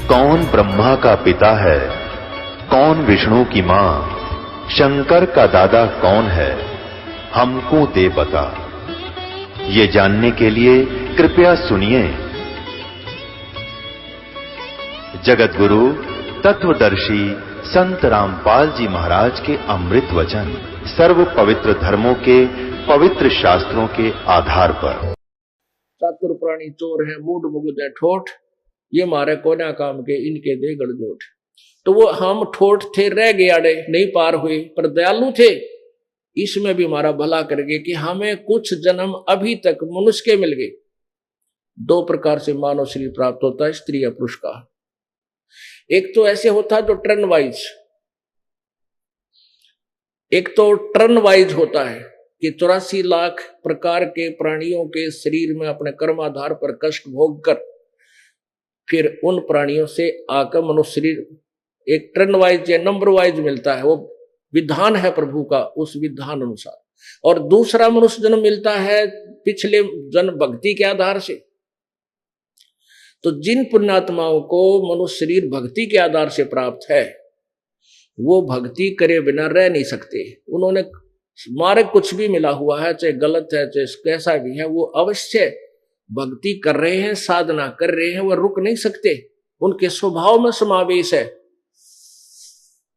कौन ब्रह्मा का पिता है, कौन विष्णु की मां, शंकर का दादा कौन है, हमको दे बता। ये जानने के लिए कृपया सुनिए। जगत गुरु तत्वदर्शी संत रामपाल जी महाराज के अमृत वचन सर्व पवित्र धर्मों के पवित्र शास्त्रों के आधार पर। चातुर प्राणी चोर है, मूड मुगद है ठोठ, ये मारे कोना काम के, इनके दे गड़जोट। तो वो हम ठोठ थे, रह गए आड़े, नहीं पार हुए, पर दयालु थे। इसमें भी हमारा भला कर गए कि हमें कुछ जन्म अभी तक मनुष्य के मिल गए। दो प्रकार से मानव शरीर प्राप्त होता है, स्त्री या पुरुष का। एक तो ऐसे होता है जो टर्न वाइज, एक तो टर्न वाइज होता है कि 84 लाख प्रकार के प्राणियों के शरीर में अपने कर्माधार पर कष्ट भोग कर फिर उन प्राणियों से आकर मनुष्य शरीर एक टर्न वाइज या नंबर वाइज मिलता है। वो विधान है प्रभु का, उस विधान अनुसार। और दूसरा मनुष्य जन्म मिलता है पिछले जन्म भक्ति के आधार से। तो जिन पुण्यात्माओं को मनुष्य शरीर भक्ति के आधार से प्राप्त है, वो भक्ति करे बिना रह नहीं सकते। उन्होंने मार्ग कुछ भी मिला हुआ है, चाहे गलत है चाहे कैसा भी है, वो अवश्य भक्ति कर रहे हैं, साधना कर रहे हैं, वो रुक नहीं सकते। उनके स्वभाव में समावेश है।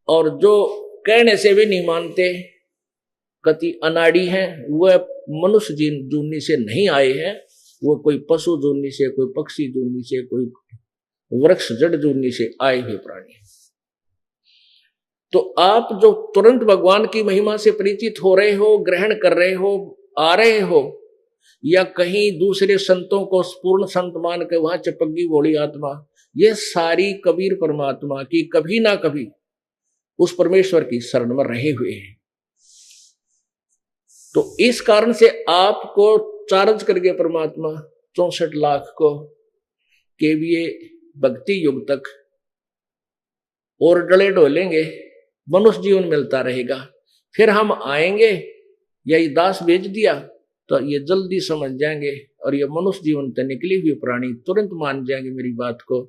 और जो कहने से भी नहीं मानते, कति अनाड़ी हैं, वह मनुष्य जूनी से नहीं आए हैं, वो कोई पशु जूनी से, कोई पक्षी जूनी से, कोई वृक्ष जड़ जूनी से आए हुए प्राणी। तो आप जो तुरंत भगवान की महिमा से परिचित हो रहे हो, ग्रहण कर रहे हो, आ रहे हो, या कहीं दूसरे संतों को पूर्ण संत मान के वहां चिपकी बोली आत्मा, ये सारी कबीर परमात्मा की कभी ना कभी उस परमेश्वर की शरण में रहे हुए हैं। तो इस कारण से आपको चार्ज करके परमात्मा 64 लाख को केवीए भक्ति युग तक और डले डोलेंगे, मनुष्य जीवन मिलता रहेगा। फिर हम आएंगे, यही दास भेज दिया, तो ये जल्दी समझ जाएंगे और ये मनुष्य जीवन से निकली हुई प्राणी तुरंत मान जाएंगे मेरी बात को।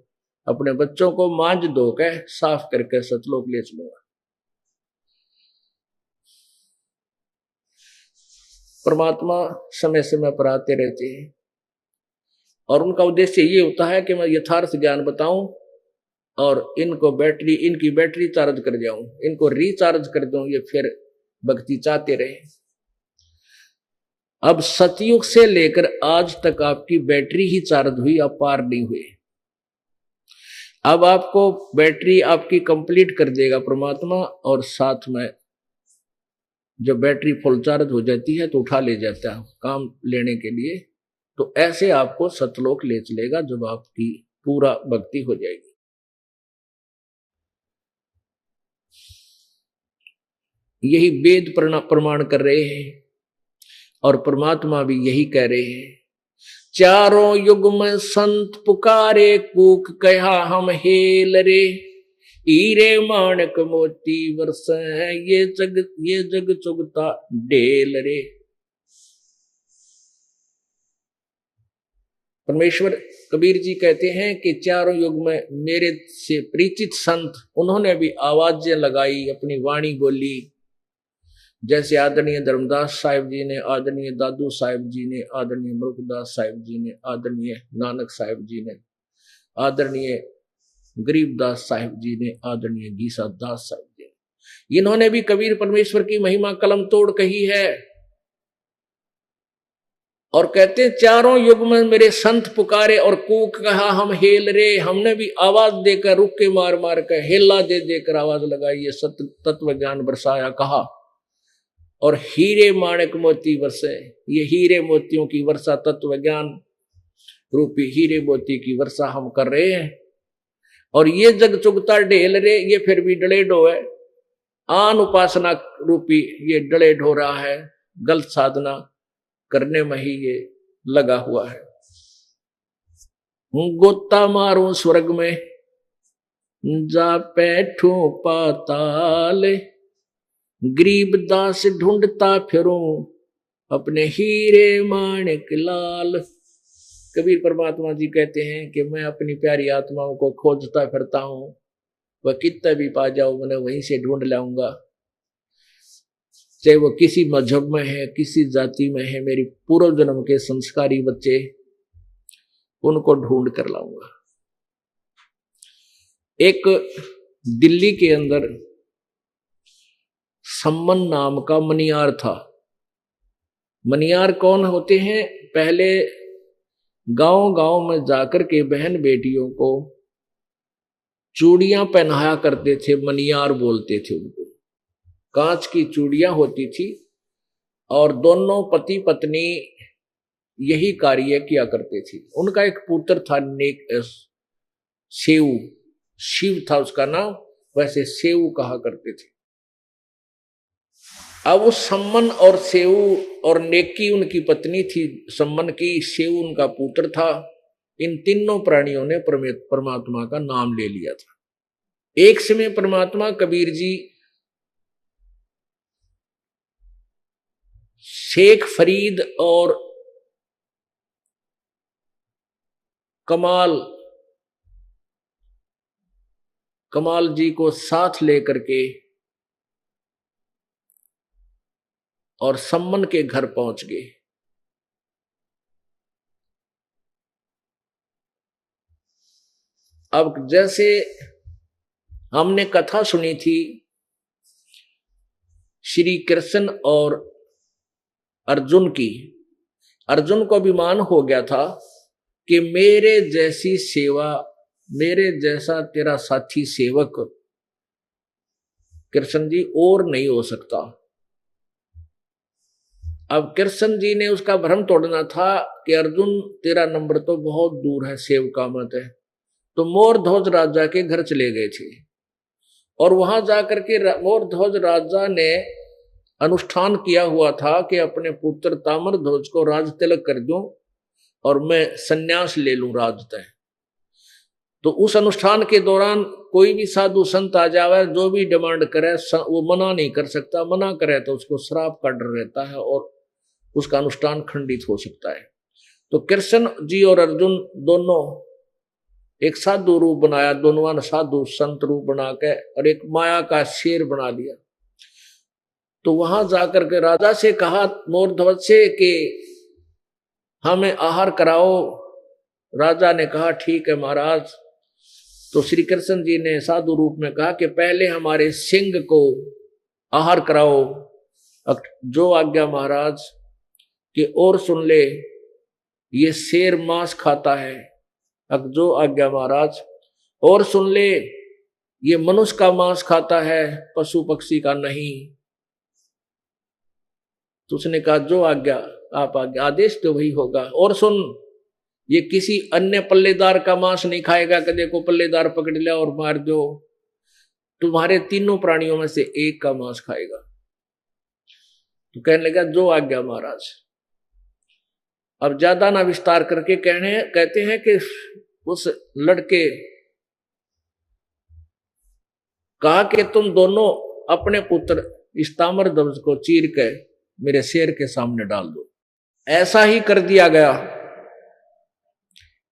अपने बच्चों को मांझ धो के साफ करके सतलोक ले चलूंगा। परमात्मा समय समय पर आते रहते हैं और उनका उद्देश्य ये होता है कि मैं यथार्थ ज्ञान बताऊं और इनकी बैटरी चार्ज कर जाऊं, इनको रिचार्ज कर दूं, ये फिर भक्ति चाहते रहे। अब सतयुग से लेकर आज तक आपकी बैटरी ही चार्ज हुई, आप पार नहीं हुए। अब आपको बैटरी आपकी कंप्लीट कर देगा परमात्मा, और साथ में जब बैटरी फुल चार्ज हो जाती है तो उठा ले जाता है काम लेने के लिए। तो ऐसे आपको सतलोक ले चलेगा जब आपकी पूरा भक्ति हो जाएगी। यही वेद प्रमाण कर रहे हैं और परमात्मा भी यही कह रहे हैं। चारों युग में संत पुकारे, कूक कहा हम हेल रे, हीरे माणक मोती वर्ष है, ये जग चुगता ढेल रे। परमेश्वर कबीर जी कहते हैं कि चारों युग में मेरे से परिचित संत, उन्होंने भी आवाजें लगाई, अपनी वाणी बोली। जैसे आदरणीय धर्मदास साहिब जी ने, आदरणीय दादू साहिब जी ने, आदरणीय मुल्कदास साहिब जी ने, आदरणीय नानक साहिब जी ने, आदरणीय गरीबदास साहिब जी ने, आदरणीय गीसा दास साहिब जी ने, इन्होंने भी कबीर परमेश्वर की महिमा कलम तोड़ कही है। और कहते चारों युग में मेरे संत पुकारे और कूक कहा हम हेल रे। हमने भी आवाज देकर, रुक के मार मार कर, हेला दे देकर आवाज लगाई, ये सत्य तत्व ज्ञान बरसाया कहा। और हीरे माणक मोती वर्षे, ये हीरे मोतियों की वर्षा, तत्व ज्ञान रूपी हीरे मोती की वर्षा हम कर रहे हैं। और ये जग चुगता ढेल रे, ये फिर भी डले ढो है। आन उपासना रूपी ये डले ढो रहा है, गलत साधना करने में ही ये लगा हुआ है। गोता मारूं स्वर्ग में, जा बैठूं पाताल, गरीब दास ढूंढता फिरूं अपने हीरे माणिक लाल। कबीर परमात्मा जी कहते हैं कि मैं अपनी प्यारी आत्माओं को खोजता फिरता हूं, वह कितना भी पा जाओ मैंने वहीं से ढूंढ लाऊंगा, चाहे वो किसी मजहब में है, किसी जाति में है, मेरी पूर्व जन्म के संस्कारी बच्चे, उनको ढूंढ कर लाऊंगा। एक दिल्ली के अंदर सम्मन नाम का मनियार था। मनियार कौन होते हैं? पहले गांव गांव में जाकर के बहन बेटियों को चूड़ियां पहनाया करते थे, मनियार बोलते थे उनको। कांच की चूड़ियां होती थी और दोनों पति पत्नी यही कार्य किया करते थे। उनका एक पुत्र था सेऊ, शिव था उसका नाम, वैसे सेऊ कहा करते थे। अब उस सम्मन और सेऊ और नेकी उनकी पत्नी थी, सम्मन की, सेऊ उनका पुत्र था। इन तीनों प्राणियों ने परमात्मा का नाम ले लिया था। एक समय परमात्मा कबीर जी शेख फरीद और कमाल जी को साथ लेकर के और सम्मन के घर पहुंच गए। अब जैसे हमने कथा सुनी थी श्री कृष्ण और अर्जुन की, अर्जुन को अभिमान हो गया था कि मेरे जैसी सेवा, मेरे जैसा तेरा साथी सेवक कृष्ण जी और नहीं हो सकता। अब कृष्ण जी ने उसका भ्रम तोड़ना था कि अर्जुन तेरा नंबर तो बहुत दूर है, सेवका मत है। तो मोरध्वज राजा के घर चले गए थे और वहां जाकर के मोरध्वज राजा ने अनुष्ठान किया हुआ था कि अपने पुत्र ताम्रध्वज को राज तिलक कर दूं और मैं संन्यास ले लूं राज तय। तो उस अनुष्ठान के दौरान कोई भी साधु संत आ जावे, जो भी डिमांड करे वो मना नहीं कर सकता, मना करे तो उसको श्राप का डर रहता है और उसका अनुष्ठान खंडित हो सकता है। तो कृष्ण जी और अर्जुन दोनों एक साधु रूप बनाया, दोनों साधु संत रूप बना के और एक माया का शेर बना लिया। तो वहां जाकर के राजा से कहा मोरध्वज से कि हमें आहार कराओ। राजा ने कहा ठीक है महाराज। तो श्री कृष्ण जी ने साधु रूप में कहा कि पहले हमारे सिंह को आहार कराओ। जो आज्ञा महाराज। कि और सुन ले, ये शेर मांस खाता है। अब जो आज्ञा महाराज। और सुन ले, ये मनुष्य का मांस खाता है, पशु पक्षी का नहीं। तो उसने कहा जो आज्ञा आप आज्ञा, आदेश तो वही होगा। और सुन, ये किसी अन्य पल्लेदार का मांस नहीं खाएगा कि देखो पल्लेदार पकड़ लिया और मार दो। तुम्हारे तीनों प्राणियों में से एक का मांस खाएगा। तो कहने लगा जो आज्ञा महाराज। अब ज्यादा ना विस्तार करके कहते हैं कि उस लड़के कहा कि तुम दोनों अपने पुत्र इस ताम्रध्वज को चीर के मेरे शेर के सामने डाल दो। ऐसा ही कर दिया गया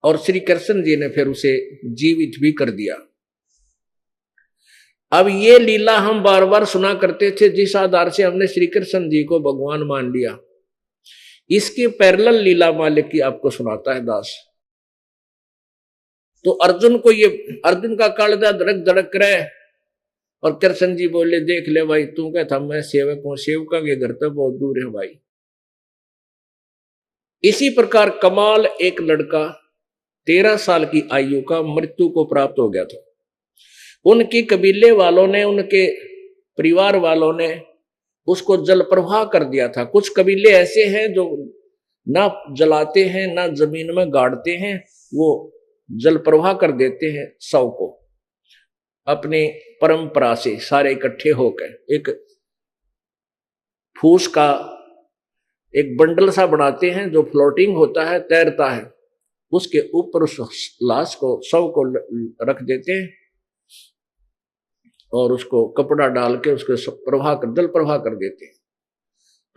और श्री कृष्ण जी ने फिर उसे जीवित भी कर दिया। अब ये लीला हम बार बार सुना करते थे, जिस आधार से हमने श्री कृष्ण जी को भगवान मान लिया। इसके पैरेलल लीला मालिक की आपको सुनाता है दास। तो अर्जुन को ये, अर्जुन का कालजा धड़क धड़क रहे और कृष्ण जी बोले देख ले भाई, तू कहता मैं सेवक हूं, सेवका के घर तो बहुत दूर है भाई। इसी प्रकार कमाल एक लड़का 13 साल की आयु का मृत्यु को प्राप्त हो गया था। उनके कबीले वालों ने, उनके परिवार वालों ने उसको जल प्रवाह कर दिया था। कुछ कबीले ऐसे हैं जो ना जलाते हैं ना जमीन में गाड़ते हैं, वो जल प्रवाह कर देते हैं शव को। अपने परंपरा से सारे इकट्ठे होकर एक फूस का एक बंडल सा बनाते हैं जो फ्लोटिंग होता है, तैरता है। उसके ऊपर उस लाश को, शव को रख देते हैं और उसको कपड़ा डाल के उसके प्रवाह कर, जल प्रवाह कर देते हैं।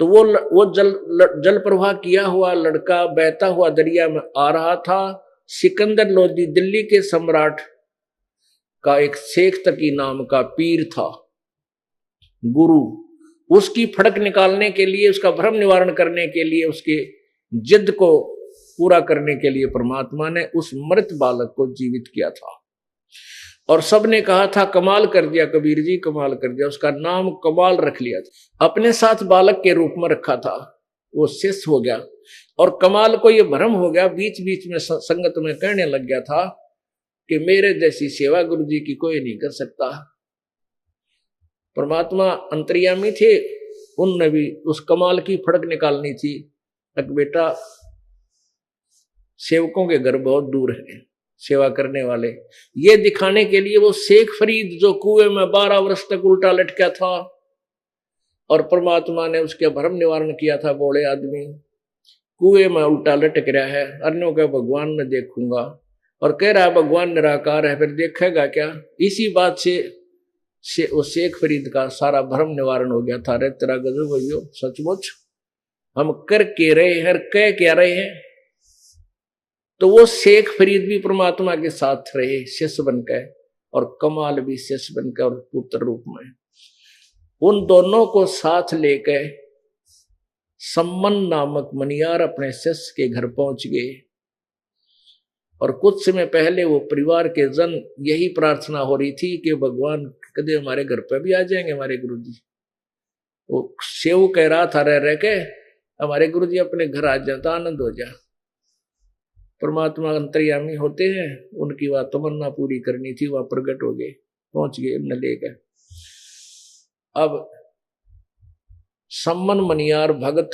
तो वो जल प्रवाह किया हुआ लड़का बहता हुआ दरिया में आ रहा था। सिकंदर लोदी दिल्ली के सम्राट का एक शेख तकी नाम का पीर था, गुरु। उसकी फड़क निकालने के लिए, उसका भ्रम निवारण करने के लिए, उसके जिद को पूरा करने के लिए परमात्मा ने उस मृत बालक को जीवित किया था। और सबने कहा था कमाल कर दिया कबीर जी, कमाल कर दिया। उसका नाम कमाल रख लिया था, अपने साथ बालक के रूप में रखा था। वो शिष्य हो गया और कमाल को ये भ्रम हो गया, बीच बीच में संगत में कहने लग गया था कि मेरे जैसी सेवा गुरु जी की कोई नहीं कर सकता। परमात्मा अंतर्यामी थे, उनने भी उस कमाल की फड़क निकालनी थी। एक बेटा सेवकों के घर बहुत दूर है, सेवा करने वाले, ये दिखाने के लिए वो शेख फरीद जो कुएं में 12 वर्ष तक उल्टा लटका था और परमात्मा ने उसके भ्रम निवारण किया था। बोले आदमी कुएं में उल्टा लटक रहा है, अन्यों का भगवान में देखूंगा, और कह रहा है भगवान निराकार है, फिर देखेगा क्या। इसी बात से वो शेख फरीद का सारा भ्रम निवारण हो गया था। अरे तेरा गजब भैया, सचमुच हम कर के रहे हैं, कह क्या रहे हैं। तो वो शेख फरीद भी परमात्मा के साथ रहे शिष्य बनकर, और कमाल भी शिष्य बनकर और पुत्र रूप में। उन दोनों को साथ लेकर सम्मन नामक मनियार अपने शिष्य के घर पहुंच गए। और कुछ समय पहले वो परिवार के जन यही प्रार्थना हो रही थी कि भगवान कदे हमारे घर पे भी आ जाएंगे हमारे गुरुजी। वो सेव कह रहा था रह के हमारे गुरुजी अपने घर आ जाता आनंद हो जा। परमात्मा अंतर्यामी होते हैं, उनकी वह तमन्ना पूरी करनी थी, वह प्रकट हो गए, पहुंच गए न लेकर। अब सम्मन मनियार भगत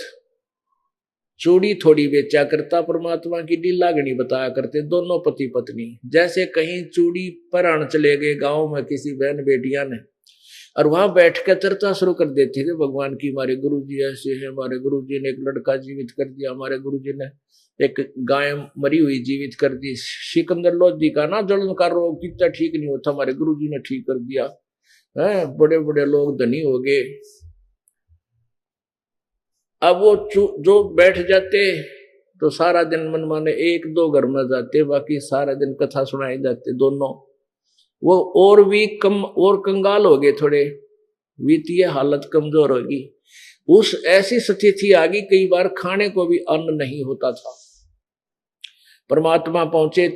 चूड़ी थोड़ी बेचा करता, परमात्मा की लीलागणी बताया करते दोनों पति पत्नी। जैसे कहीं चूड़ी पराण चले गए गांव में किसी बहन बेटियां ने, और वहां बैठ कर चर्चा शुरू कर देती थी भगवान की, हमारे गुरुजी ऐसे हैं, हमारे गुरुजी ने एक लड़का जीवित कर दिया, हमारे गुरुजी ने एक गाय मरी हुई जीवित कर दी, सिकंदर लोधी का ना जलन का रोग कितना ठीक नहीं होता, हमारे गुरुजी ने ठीक कर दिया है, बड़े बड़े लोग धनी हो गए। अब वो जो बैठ जाते तो सारा दिन मन माने 1-2 घर में जाते, बाकी सारा दिन कथा सुनाई जाते दोनों। वो और भी कम और कंगाल हो गए, थोड़े वित्तीय हालत कमजोर होगी। उस ऐसी स्थिति आ गई, कई बार खाने को भी अन्न नहीं होता था। परमात्मा पहुंचे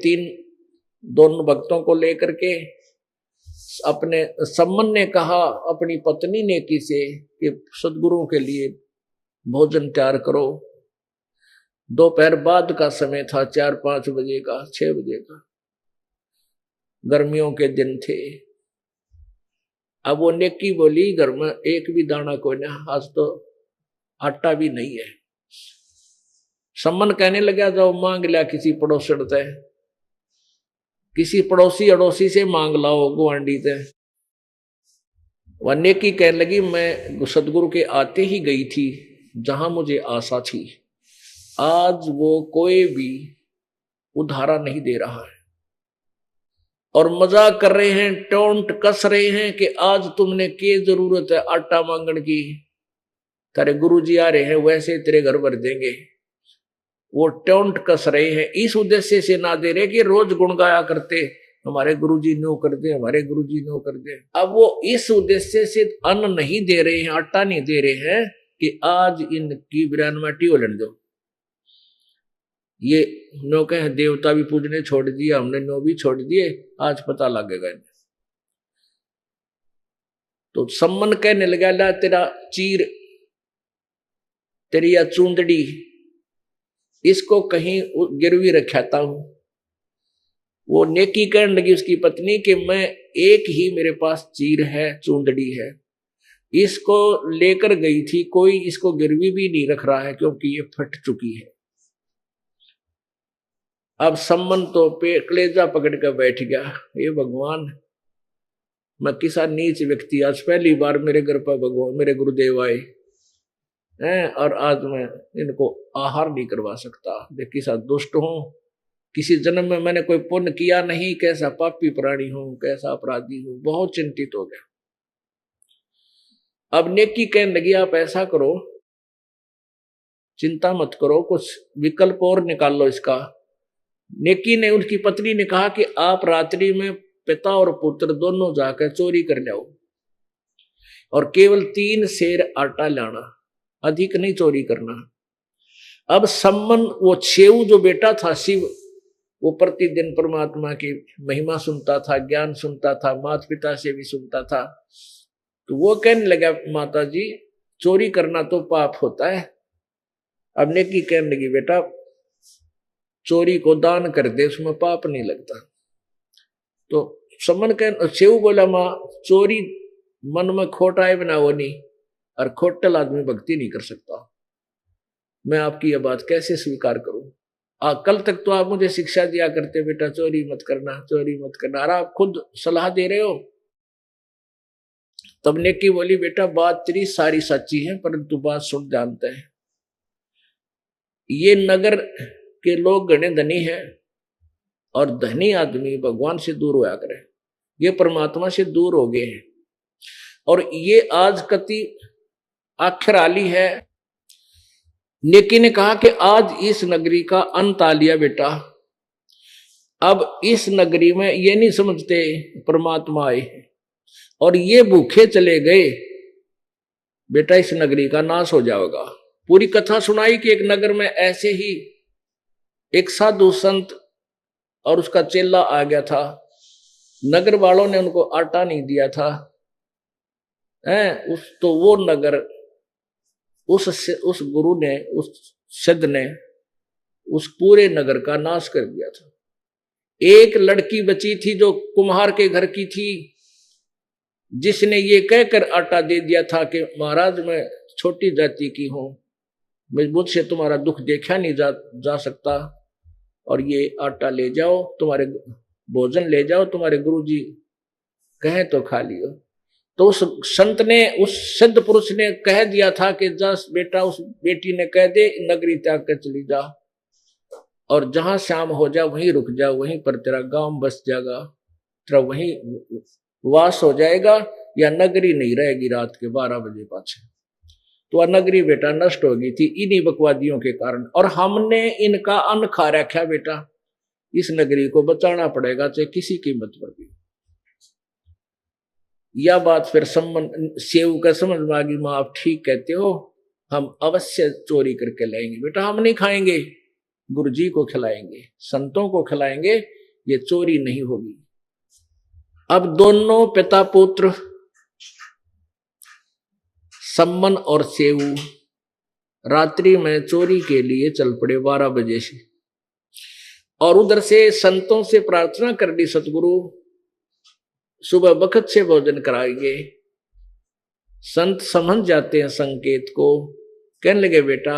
दोनों भक्तों को लेकर के। अपने सम्मन ने कहा अपनी पत्नी नेकी से कि सदगुरुओं के लिए भोजन तैयार करो। दोपहर बाद का समय था, 4-5 बजे का, 6 बजे का, गर्मियों के दिन थे। अब वो नेकी बोली घर में एक भी दाना कोई ना, आज तो आटा भी नहीं है। सम्मन कहने लगा जाओ मांग लिया किसी पड़ोसन से, किसी पड़ोसी अड़ोसी से मांग लाओ गुआंडी से। वह नेकी कहने लगी मैं सदगुरु के आते ही गई थी जहां मुझे आशा थी, आज वो कोई भी उधारा नहीं दे रहा है और मजाक कर रहे हैं, टोंट कस रहे हैं कि आज तुमने क्या जरूरत है आटा मांगने की, तेरे गुरुजी आ रहे हैं वैसे तेरे घर भर देंगे। वो टोंट कस रहे हैं, इस उद्देश्य से ना दे रहे कि रोज गुण गाया करते हमारे गुरुजी नो कर दे, हमारे गुरुजी नो कर दे। अब वो इस उद्देश्य से अन्न नहीं दे रहे हैं, आटा नहीं दे रहे हैं कि आज इनकी बिरान माटी उलट दो। ये नो कहे देवता भी पूजने छोड़ दिया, हमने नो भी छोड़ दिए, आज पता लगेगा इन्हें। तो सम्मन कहने लगा ला तेरा चीर, तेरी या चूंदड़ी, इसको कहीं गिरवी रखाता हूं। वो नेकी कहने लगी उसकी पत्नी कि मैं एक ही मेरे पास चीर है, चूंदड़ी है, इसको लेकर गई थी, कोई इसको गिरवी भी नहीं रख रहा है क्योंकि ये फट चुकी है। अब सम्मन तो कलेजा पकड़ कर बैठ गया, ये भगवान मैं किसा नीच व्यक्ति, आज पहली बार मेरे घर पर भगवान मेरे गुरुदेव आए हैं और आज मैं इनको आहार नहीं करवा सकता। देख किसा दुष्ट हूं, किसी जन्म में मैंने कोई पुण्य किया नहीं, कैसा पापी प्राणी हूं, कैसा अपराधी हूं। बहुत चिंतित हो गया। अब नेकी कहने लगी आप ऐसा करो चिंता मत करो, कुछ विकल्प और निकाल लो इसका। नेकी ने, उनकी पत्नी ने कहा कि आप रात्रि में पिता और पुत्र दोनों जाकर चोरी कर लाओ और केवल 3 सेर आटा लाना, अधिक नहीं चोरी करना। अब सम्मन, वो छेऊ जो बेटा था शिव, वो प्रतिदिन परमात्मा की महिमा सुनता था, ज्ञान सुनता था, माता पिता से भी सुनता था। तो वो कहने लगा माता जी चोरी करना तो पाप होता है। अब नेकी कहने लगी बेटा चोरी को दान कर दे, उसमें पाप नहीं लगता। तो सम्मन कह शिव बोला माँ चोरी मन में खोट आए बिना वो नहीं, और खोटल आदमी भक्ति नहीं कर सकता। मैं आपकी यह बात कैसे स्वीकार करूं? कल तक तो आप मुझे शिक्षा दिया करते बेटा चोरी मत करना, चोरी मत करना, और आप खुद सलाह दे रहे हो। तब नेकी बोली बेटा बात तेरी सारी सच्ची है, परंतु बात सुन जानते हैं, ये नगर के लोग घने धनी हैं और धनी आदमी भगवान से दूर होया करे, ये परमात्मा से दूर हो गए हैं, और ये आज कति आखिर आली है। नेकी ने कहा कि आज इस नगरी का अंत आ लिया बेटा, अब इस नगरी में ये नहीं समझते परमात्मा आए हैं, और ये भूखे चले गए बेटा इस नगरी का नाश हो जाएगा। पूरी कथा सुनाई कि एक नगर में ऐसे ही एक साधु संत और उसका चेला आ गया था। नगर वालों ने उनको आटा नहीं दिया था, तो वो नगर उस गुरु ने, उस सिद्ध ने उस पूरे नगर का नाश कर दिया था। एक लड़की बची थी जो कुम्हार के घर की थी, जिसने ये कहकर आटा दे दिया था कि महाराज मैं छोटी जाति की हूं, मुझसे तुम्हारा दुख देखा नहीं जा सकता, और ये आटा ले जाओ, तुम्हारे भोजन ले जाओ, तुम्हारे गुरुजी कहें तो खा लियो। तो उस संत ने, उस सिद्ध पुरुष ने कह दिया था कि जस बेटा उस बेटी ने कह दे नगरी त्याग कर चली जा, और जहां शाम हो जा वहीं रुक जा, वहीं पर तेरा गांव बस जाएगा, तेरा वहीं वास हो जाएगा, या नगरी नहीं रहेगी रात के 12 बजे पाछे। तो वह नगरी बेटा नष्ट हो गई थी इन्हीं बकवादियों के कारण, और हमने इनका अन्न खा रखा बेटा, इस नगरी को बचाना पड़ेगा चाहे किसी कीमत पर भी। यह बात फिर सेव का समझ में आ गई, माँ आप ठीक कहते हो, हम अवश्य चोरी करके लाएंगे बेटा, हम नहीं खाएंगे, गुरुजी को खिलाएंगे, संतों को खिलाएंगे, ये चोरी नहीं होगी। अब दोनों पिता पुत्र सम्मन और सेऊ रात्रि में चोरी के लिए चल पड़े 12 बजे से, और उधर से संतों से प्रार्थना कर दी सतगुरु सुबह वक्त से भोजन कराएंगे। संत समझ जाते हैं संकेत को, कहने लगे बेटा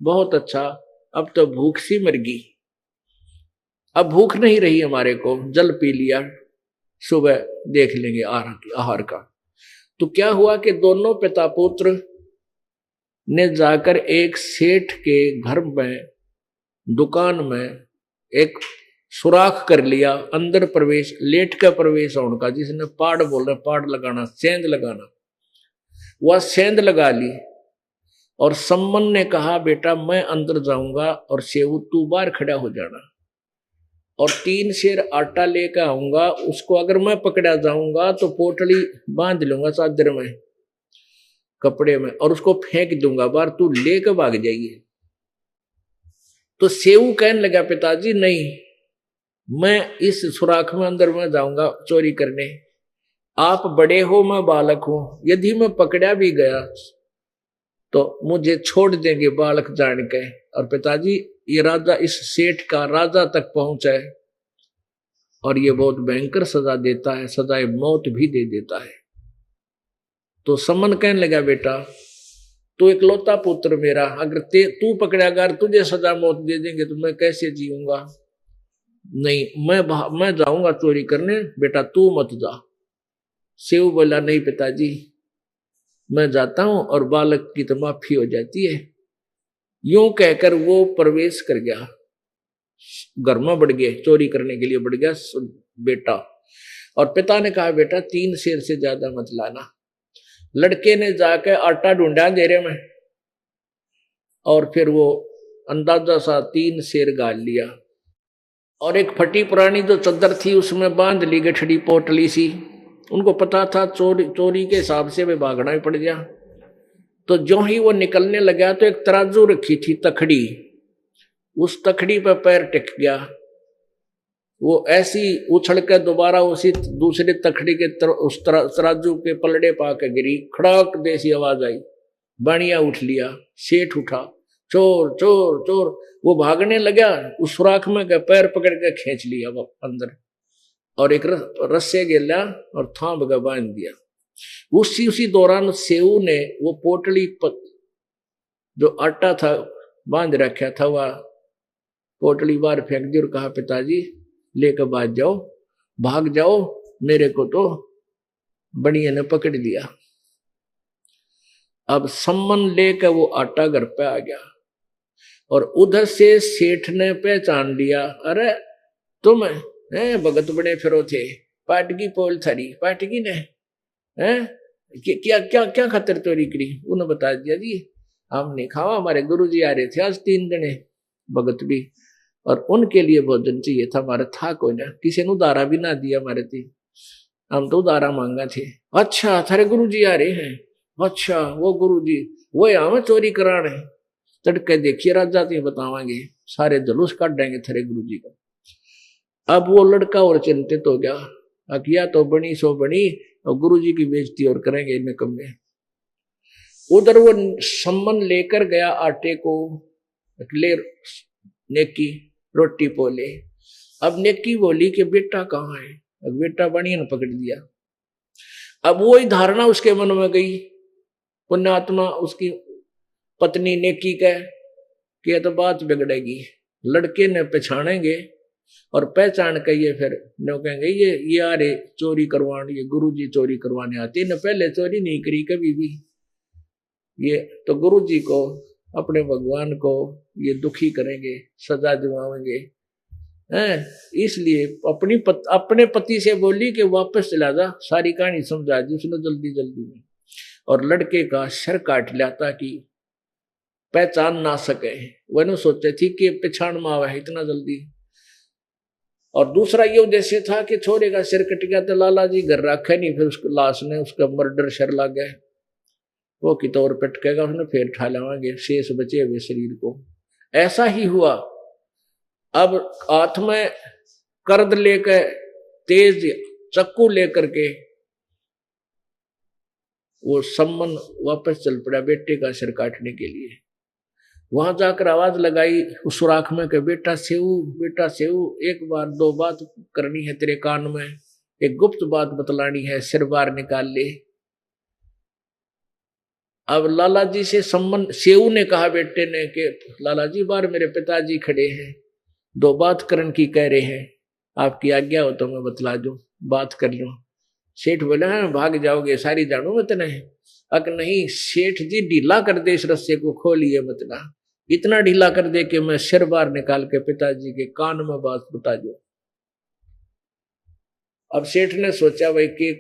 बहुत अच्छा, अब तो भूख सी मर गई, अब भूख नहीं रही हमारे को, जल पी लिया, सुबह देख लेंगे आहार का। तो क्या हुआ कि दोनों पिता पुत्र ने जाकर एक सेठ के घर में, दुकान में एक सुराख कर लिया, अंदर प्रवेश, लेट का प्रवेश होने का, जिसने पाड़ बोल रहे, पाड़ लगाना, सेंध लगाना, वह सेंध लगा ली। और सम्मन ने कहा बेटा मैं अंदर जाऊंगा और सेवू तू बाहर खड़ा हो जाना, और 3 सेर आटा लेकर आऊंगा, उसको अगर मैं पकड़ा जाऊंगा तो पोटली बांध लूंगा चादर में, कपड़े में, और उसको फेंक दूंगा बाहर, तू लेकर भाग जाइए। तो सेवू कहने लगा पिताजी नहीं, मैं इस सुराख में अंदर में जाऊंगा चोरी करने, आप बड़े हो मैं बालक हूं, यदि मैं पकड़ा भी गया तो मुझे छोड़ देंगे बालक जान के। और पिताजी ये राजा इस सेठ का राजा तक पहुंचा है, और ये बहुत भयंकर सजा देता है, सजाए मौत भी दे देता है। तो सम्मन कहने लगा बेटा तू इकलौता पुत्र मेरा, अगर तू पकड़ेगा, तुझे सजा मौत दे देंगे तो मैं कैसे जीऊंगा, नहीं मैं जाऊंगा चोरी करने, बेटा तू मत जा। सेव बोला नहीं पिताजी मैं जाता हूं, और बालक की तो माफी हो जाती है। यूं कहकर वो प्रवेश कर गया, घर में बढ़ गए, चोरी करने के लिए बढ़ गया बेटा। और पिता ने कहा बेटा 3 सेर से ज्यादा मत लाना। लड़के ने जाकर आटा ढूंढा अंधेरे में, और फिर वो अंदाजा सा 3 शेर गाल लिया और एक फटी पुरानी जो चद्दर थी उसमें बांध ली गठड़ी पोटली सी। उनको पता था चोरी के हिसाब से वे भागना ही पड़ गया। तो जो ही वो निकलने लगा तो एक तराजू रखी थी तखड़ी, उस तखड़ी पर पैर टिक गया। वो ऐसी उछल कर दोबारा उसी दूसरी तखड़ी के उस तराजू के पलड़े पाके गिरी। खड़ाक देसी आवाज आई, बाणिया उठ लिया। सेठ उठा, चोर चोर चोर। वो भागने लगा, उस सुराख में का पैर पकड़ के खींच लिया वो अंदर और एक रस्से गिला और थाम का बांध दिया। उसी दौरान सेऊ ने वो पोटली जो आटा था बांध रखा था वह पोटली बाहर फेंक दी और कहा, पिताजी लेकर भाग जाओ, मेरे को तो बढ़िया ने पकड़ लिया। अब सम्मन लेकर वो आटा घर पे आ गया और उधर से सेठ ने पहचान लिया, अरे तुम भगत बड़े फिरो थे, पाटकी पोल थारी पाटकी ने क्या क्या क्या खातिर चोरी करी। उन्होंने बता दिया, जी हमने खावा, हमारे गुरुजी आ रहे थे आज 3 जने भगत भी, और उनके लिए भोजन चाहिए था, हमारा था कोई ना, किसी ने उधारा भी ना दिया हमारे थी, हम तो उधारा मांगा थे। अच्छा थारे गुरुजी आ रहे हैं, अच्छा वो गुरुजी वो यहाँ में चोरी कराने, तड़के देखिए राजा ती बतावांगे, सारे जुलूस काट देंगे थारे गुरुजी का। अब वो लड़का और चिंतित हो गया, अकिया तो बनी सो बनी और गुरुजी की बेइज्जती और करेंगे इनमें कम में। उधर वो सम्मन लेकर गया आटे को, ले नेकी रोटी पोले। अब नेकी बोली कि बेटा कहाँ है, अब बेटा बनिया ने पकड़ दिया। अब वही धारणा उसके मन में गई, पुण्यात्मा उसकी पत्नी नेकी कह कि तो बात बिगड़ेगी, लड़के ने पहचानेंगे और पहचान के ये फिर नो कहेंगे ये आ रहे चोरी करवाने, ये गुरुजी चोरी करवाने आते न, पहले चोरी नहीं करी कभी भी, ये तो गुरुजी को अपने भगवान को ये दुखी करेंगे, सजा दिवाएंगे हैं। इसलिए अपने पति से बोली कि वापस चला जा, सारी कहानी समझा दी उसने जल्दी जल्दी में, और लड़के का सर काट लिया ताकि पहचान ना सके। वह सोचे थी कि पहचान में आवा है इतना जल्दी। और दूसरा ये उद्देश्य था कि छोरे का सिर कट गया तो लाला जी घर रखे नहीं, फिर उसको लाश ने उसका मर्डर शर लग गया, वो की तौर पटकेगा, उसने फिर उठा लावांगे शेष बचे हुए शरीर को। ऐसा ही हुआ। अब हाथ में कर्द लेकर तेज चक्कू लेकर के वो सम्मन वापस चल पड़ा बेटे का सिर काटने के लिए। वहां जाकर आवाज लगाई उस सुराख में कि बेटा सेऊ, एक बार 2 बात करनी है तेरे कान में, एक गुप्त बात बतलानी है, सिर बार निकाल ले। अब लाला जी से सम्मन सेऊ ने कहा बेटे ने कि लाला जी बार मेरे पिताजी खड़े हैं, 2 बात करन की कह रहे हैं, आपकी आज्ञा हो तो मैं बतला दूं, बात कर लूं। सेठ बोले हाँ भाग जाओगे, सारी जानू मत नहीं। अक नहीं सेठ जी ढीला कर दे, इस रस्से को खोलिए मत ना, इतना ढीला कर दे कि मैं सिर बार निकाल के पिताजी के कान में बात बता दूं। अब सेठ ने सोचा भाई कि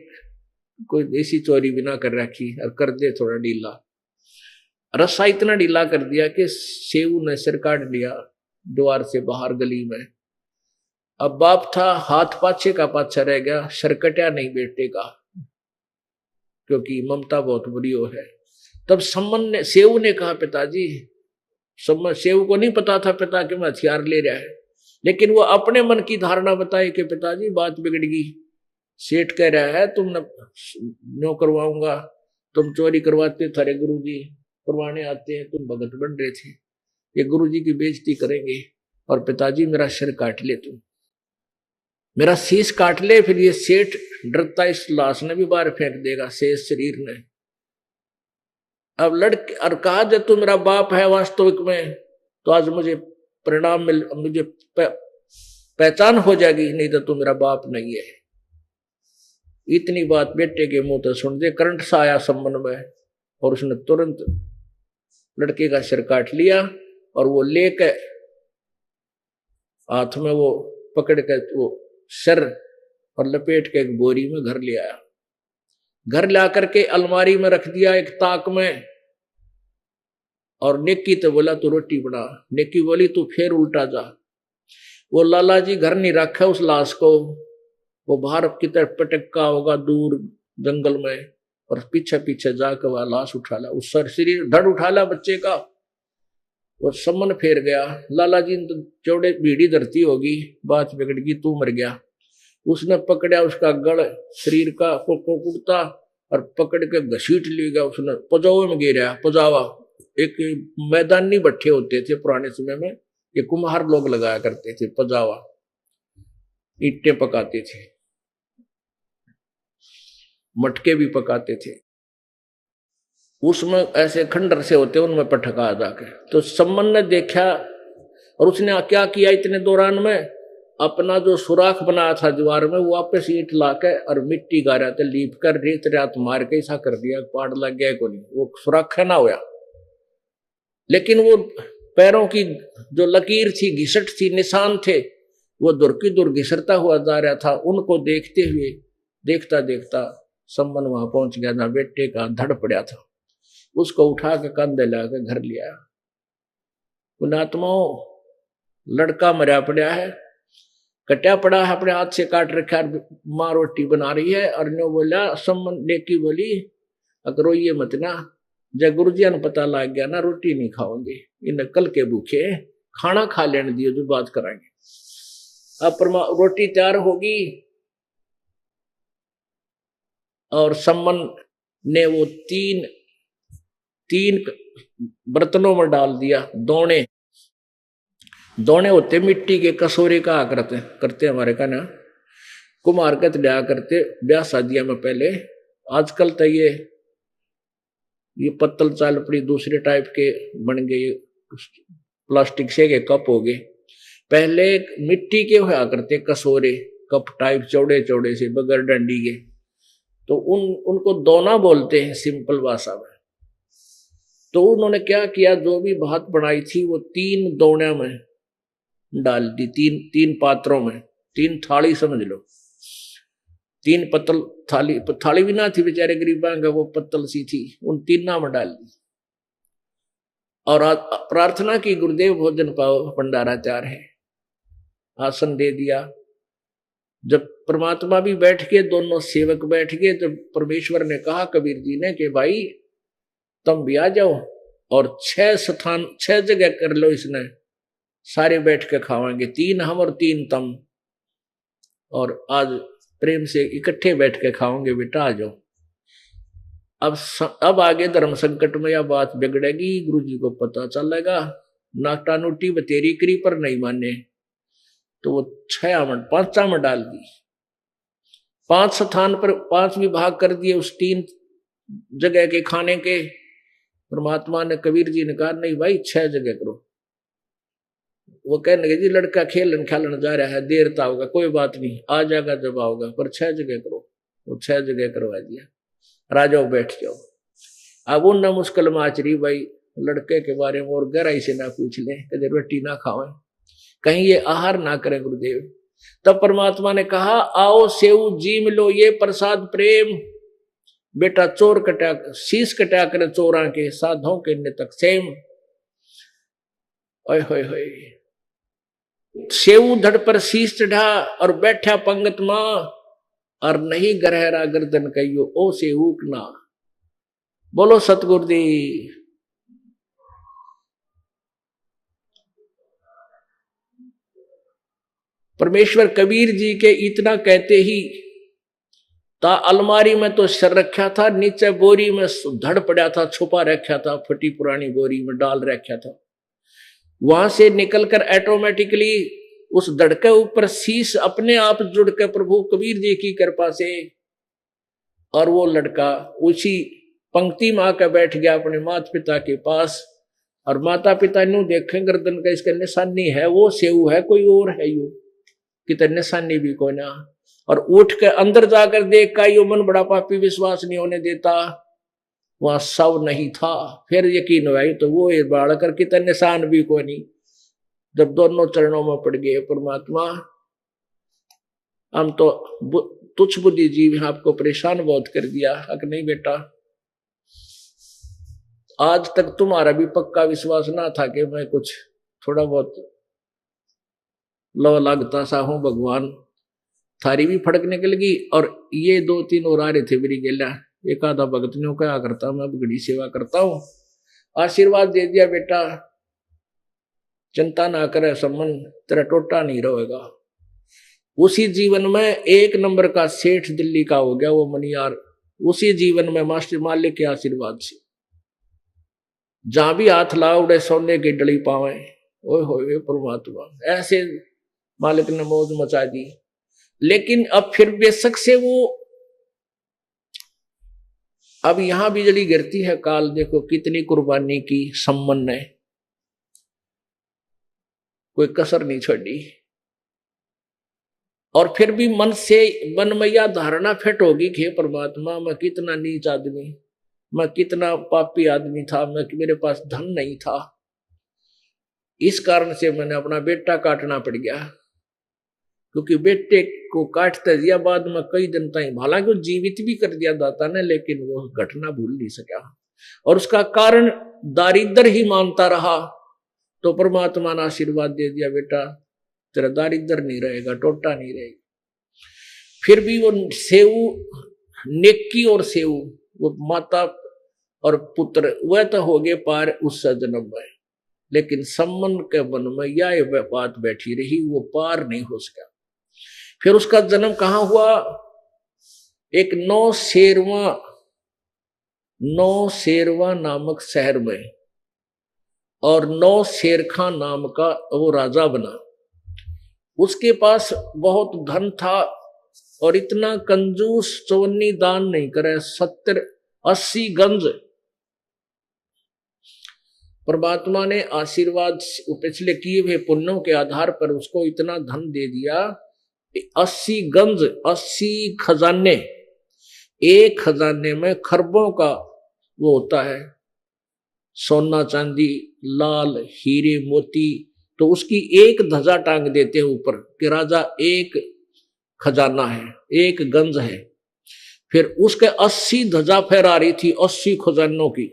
कोई ऐसी चोरी भी ना कर रखी और कर दे थोड़ा ढीला। रस्सा इतना ढीला कर दिया कि सेऊ ने सिर काट लिया द्वार से बाहर गली में। अब बाप था हाथ पाछे का पाछा रह गया, सर कटा नहीं बेटे का, क्योंकि ममता बहुत बुरी हो है। तब सेऊ ने कहा पिताजी, सेऊ को नहीं पता था पिता के में हथियार ले रहा है, लेकिन वो अपने मन की धारणा बताई कि पिताजी बात बिगड़ गई, सेठ कह रहा है तुम नो करवाऊंगा, तुम चोरी करवाते, थारे गुरुजी करवाने आते हैं, तुम भगत बन रहे थे, ये गुरुजी की बेइज्जती करेंगे, और पिताजी मेरा सिर काट ले, तुम मेरा शीश काट ले, फिर ये सेठ डरता इस लाश ने भी बाहर फेंक देगा, शेष शरीर ने। अब लड़के और कहा जब तू मेरा बाप है वास्तविक में तो आज मुझे परिणाम मुझे पहचान हो जाएगी, नहीं तो तू मेरा बाप नहीं है। इतनी बात बेटे के मुंह तो सुन दे, करंट सा आया सम्मन में, और उसने तुरंत लड़के का सिर काट लिया और वो लेकर हाथ में वो पकड़ कर वो सिर और लपेट के एक बोरी में घर ले आया। घर ला करके अलमारी में रख दिया एक ताक में, और नेकी तो बोला तू रोटी बना। नेकी बोली तू फिर उल्टा जा। वो लाला जी घर नहीं रखा उस लाश को, वो बाहर की तरफ पटका होगा दूर जंगल में, और पीछे पीछे जाकर वह लाश उठा ला, उस शरीर धड़ उठा ला बच्चे का। वो सम्मन फेर गया। लाला जी ने तो चौड़े भीड़ी धरती होगी, बात बिगड़ गई, तू मर गया। उसने पकड़ा उसका गड़ शरीर का कुर्ता और पकड़ के घसीट ले गया। उसने पजावे में गिरा। पजावा एक मैदानी भट्ठे होते थे पुराने समय में, ये कुम्हार लोग लगाया करते थे। पजावा ईंटें पकाते थे, मटके भी पकाते थे, उसमें ऐसे खंडर से होते उनमें पटका जाके। तो सम्मन ने देखा और उसने क्या किया इतने दौरान में, अपना जो सुराख बनाया था दीवार में वो वापस ईंट लाके और मिट्टी गारा थे लीप कर रेत रात मार के ऐसा कर दिया, पाड़ लग गया को नहीं, वो सुराख ना होया। लेकिन वो पैरों की जो लकीर थी, घिसट थी, निशान थे, वो दूर की दूर घिसरता हुआ जा रहा था। उनको देखते हुए देखता देखता सम्मन वहां पहुंच गया जहां बेटे का धड़ पड़ा था। उसको उठा के कंधे लाके घर लिया। पुणात्माओं लड़का मरा पड़ा है, कटा पड़ा है, अपने हाथ से काट रखा, माँ रोटी बना रही है। और नो बोला सम्मन नेकी बोली अगर रोइए मत ना, जब गुरुजिया ने पता लग गया ना रोटी नहीं खाओगे, इन कल के भूखे खाना खा लेने दियो जो बात कराएंगे। अब रोटी तैयार होगी और सम्मन ने वो तीन बर्तनों में डाल दिया। दोने होते मिट्टी के कसोरे का करते हमारे का ना, कुम्हार के लिया करते ब्याह शादियों में पहले। आजकल तो ये पत्तल चाल पड़ी दूसरे टाइप के बन गए, प्लास्टिक से के कप हो गए। पहले मिट्टी के हुआ करते कसोरे, कप टाइप चौड़े चौड़े से बगैर डंडी के, तो उनको दोना बोलते हैं सिंपल भाषा में। तो उन्होंने क्या किया, जो भी भात बनाई थी वो 3 दोने में डाल दी, तीन पात्रों में, 3 थाली समझ लो, 3 पत्तल थाली भी ना थी बेचारे गरीबा का, वो पत्तल सी थी, उन 3 में डाल दी। और प्रार्थना की गुरुदेव भोजन पाओ, भंडारा तैयार है, आसन दे दिया। जब परमात्मा भी बैठ के, दोनों सेवक बैठ गए, तो परमेश्वर ने कहा कबीर जी ने कि भाई तुम भी आ जाओ और 6 जगह कर लो, इसने सारे बैठ के खावाएंगे, 3 हम और 3 तुम, और आज प्रेम से इकट्ठे बैठ के खाओगे बेटा, आ जाओ। अब आगे धर्म संकट में यह बात बिगड़ेगी, गुरु जी को पता चलेगा, नाटा नोटी बतेरी करी पर नहीं माने, तो वो 5 में डाल दी। 5 स्थान पर 5 विभाग कर दिए उस 3 जगह के खाने के। परमात्मा ने कबीर जी ने कहा नहीं भाई 6 जगह करो। वो कहने लगे जी लड़का खेलन जा रहा है, देर तो होगा, कोई बात नहीं आ जाएगा जब आओगा, पर 6 जगह करो। वो 6 जगह करवा दिया, राजाओ बैठ जाओ। अब उन न मुश्किल माचरी भाई लड़के के बारे में और गहराई से ना पूछ ले, कदे रोटी ना खावे, कहीं ये आहार ना करें गुरुदेव। तब परमात्मा ने कहा आओ सेऊ जी मिलो ये प्रसाद प्रेम, बेटा चोर कटा शीश कटा कर चोरा के साधों के नितक सेम। ओए होए होए, सेऊ धड़ पर शीश चढ़ा और बैठा पंगत मां, और नहीं गहरा गर्दन कहियो ओ सेऊ ना। बोलो सतगुरुदेव। परमेश्वर कबीर जी के इतना कहते ही ता अलमारी में तो सर रखा था, नीचे बोरी में धड़ पड़ा था, छुपा रखा था, फटी पुरानी बोरी में डाल रखा था। वहां से निकलकर ऑटोमेटिकली उस धड़ के ऊपर शीश अपने आप जुड़ के प्रभु कबीर जी की कृपा से, और वो लड़का उसी पंक्ति में आकर बैठ गया अपने माता पिता के पास। और माता पिता नु देखें गर्दन का इसका निशानी है, वो सेऊ है कोई और है, यू कितने निशानी भी कोई ना। और उठ के अंदर जाकर देख का यो मन बड़ा पापी विश्वास नहीं होने देता, वहां सब नहीं था। फिर यकीन हुआ तो वो बाढ़ कर कितने निशान भी कोई नहीं। जब दोनों चरणों में पड़ गए परमात्मा, हम तो तुच्छ बुद्धि जीव आपको परेशान बहुत कर दिया। अगर नहीं बेटा आज तक तुम्हारा भी पक्का विश्वास ना था कि मैं कुछ थोड़ा बहुत लो लगता सा हूं भगवान, थारी भी फड़क निकल गई। और ये 2-3 और आ रहे थे मेरी गेला, एक आधा भगत ने क्या करता मैं बड़ी सेवा करता हूं, आशीर्वाद दे दिया बेटा, चिंता ना करे सम्मन, तेरा टोटा नहीं रहेगा। उसी जीवन में 1 नंबर का सेठ दिल्ली का हो गया वो मनियार, उसी जीवन में मास्टर मालिक के आशीर्वाद से। जहां भी हाथ लाउड़े सोने की डली पावे, ओए होए परमात्मा, ऐसे मालिक ने मौज मचा दी। लेकिन अब फिर बेशक से वो अब यहां भी जड़ी गिरती है काल, देखो कितनी कुर्बानी की सम्मन ने, कोई कसर नहीं छोड़ी। और फिर भी मन से मनमैया धारणा फिट होगी कि परमात्मा मैं कितना नीच आदमी, मैं कितना पापी आदमी था, मैं मेरे पास धन नहीं था, इस कारण से मैंने अपना बेटा काटना पड़ गया। क्योंकि बेटे को काटते दिया बाद में कई दिन तक, हालांकि जीवित भी कर दिया दाता ने, लेकिन वो घटना भूल नहीं सका और उसका कारण दारिद्र ही मानता रहा। तो परमात्मा ने आशीर्वाद दे दिया, बेटा तेरा दारिद्र नहीं रहेगा, टोटा नहीं रहेगा। फिर भी वो सेव नेकी और सेव, वो माता और पुत्र वह तो हो गए पार उस जन्म में, लेकिन सम्मन के मन में यह बात बैठी रही, वो पार नहीं हो सका। फिर उसका जन्म कहां हुआ? एक नौशेरवा नामक शहर में, और नौशेरखां नाम का वो राजा बना। उसके पास बहुत धन था और इतना कंजूस, चवन्नी दान नहीं करे, 70-80 गंज। परमात्मा ने आशीर्वाद पिछले किए हुए पुण्यों के आधार पर उसको इतना धन दे दिया, 80 गंज, 80 खजाने। एक खजाने में खरबों का वो होता है, सोना चांदी लाल हीरे मोती, तो उसकी एक ध्वजा टांग देते हैं ऊपर कि राजा एक खजाना है, एक गंज है। फिर उसके 80 ध्वजा फहरा रही थी, 80 खजानों की।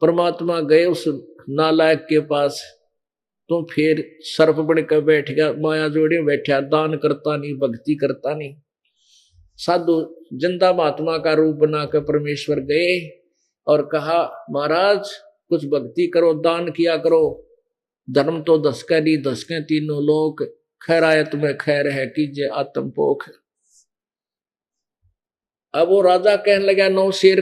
परमात्मा गए उस नालायक के पास, तो फिर सर्प बन कर बैठ गया, माया जोड़े बैठा, दान करता नहीं, भक्ति करता नहीं। साधु जिंदा महात्मा का रूप बनाकर परमेश्वर गए और कहा महाराज कुछ भक्ति करो, दान किया करो, धर्म तो धसके नहीं धसके तीनों लोग, खैरायत में खैर है कीजिए आत्मपोख। अब वो राजा कहने लगा, नौशेर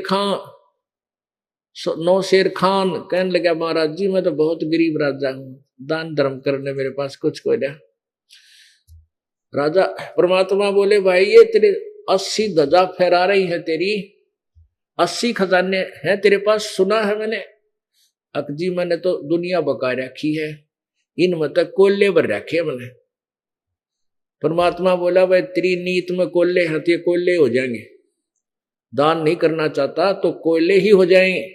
खान कहने लगा महाराज जी मैं तो बहुत गरीब राजा हूं, दान धर्म करने मेरे पास कुछ कोई नहीं। राजा परमात्मा बोले भाई ये तेरे 80 ध्वजा फहरा रही है, तेरी 80 खजाने हैं तेरे पास, सुना है मैंने। अकजी मैंने तो दुनिया बका रखी है, इनमें तक कोल्ले भर रखे मैंने। परमात्मा बोला भाई तेरी नीत में कोल्ले हैं तो ये कोल्ले हो जाएंगे, दान नहीं करना चाहता तो कोयले ही हो जाएंगे।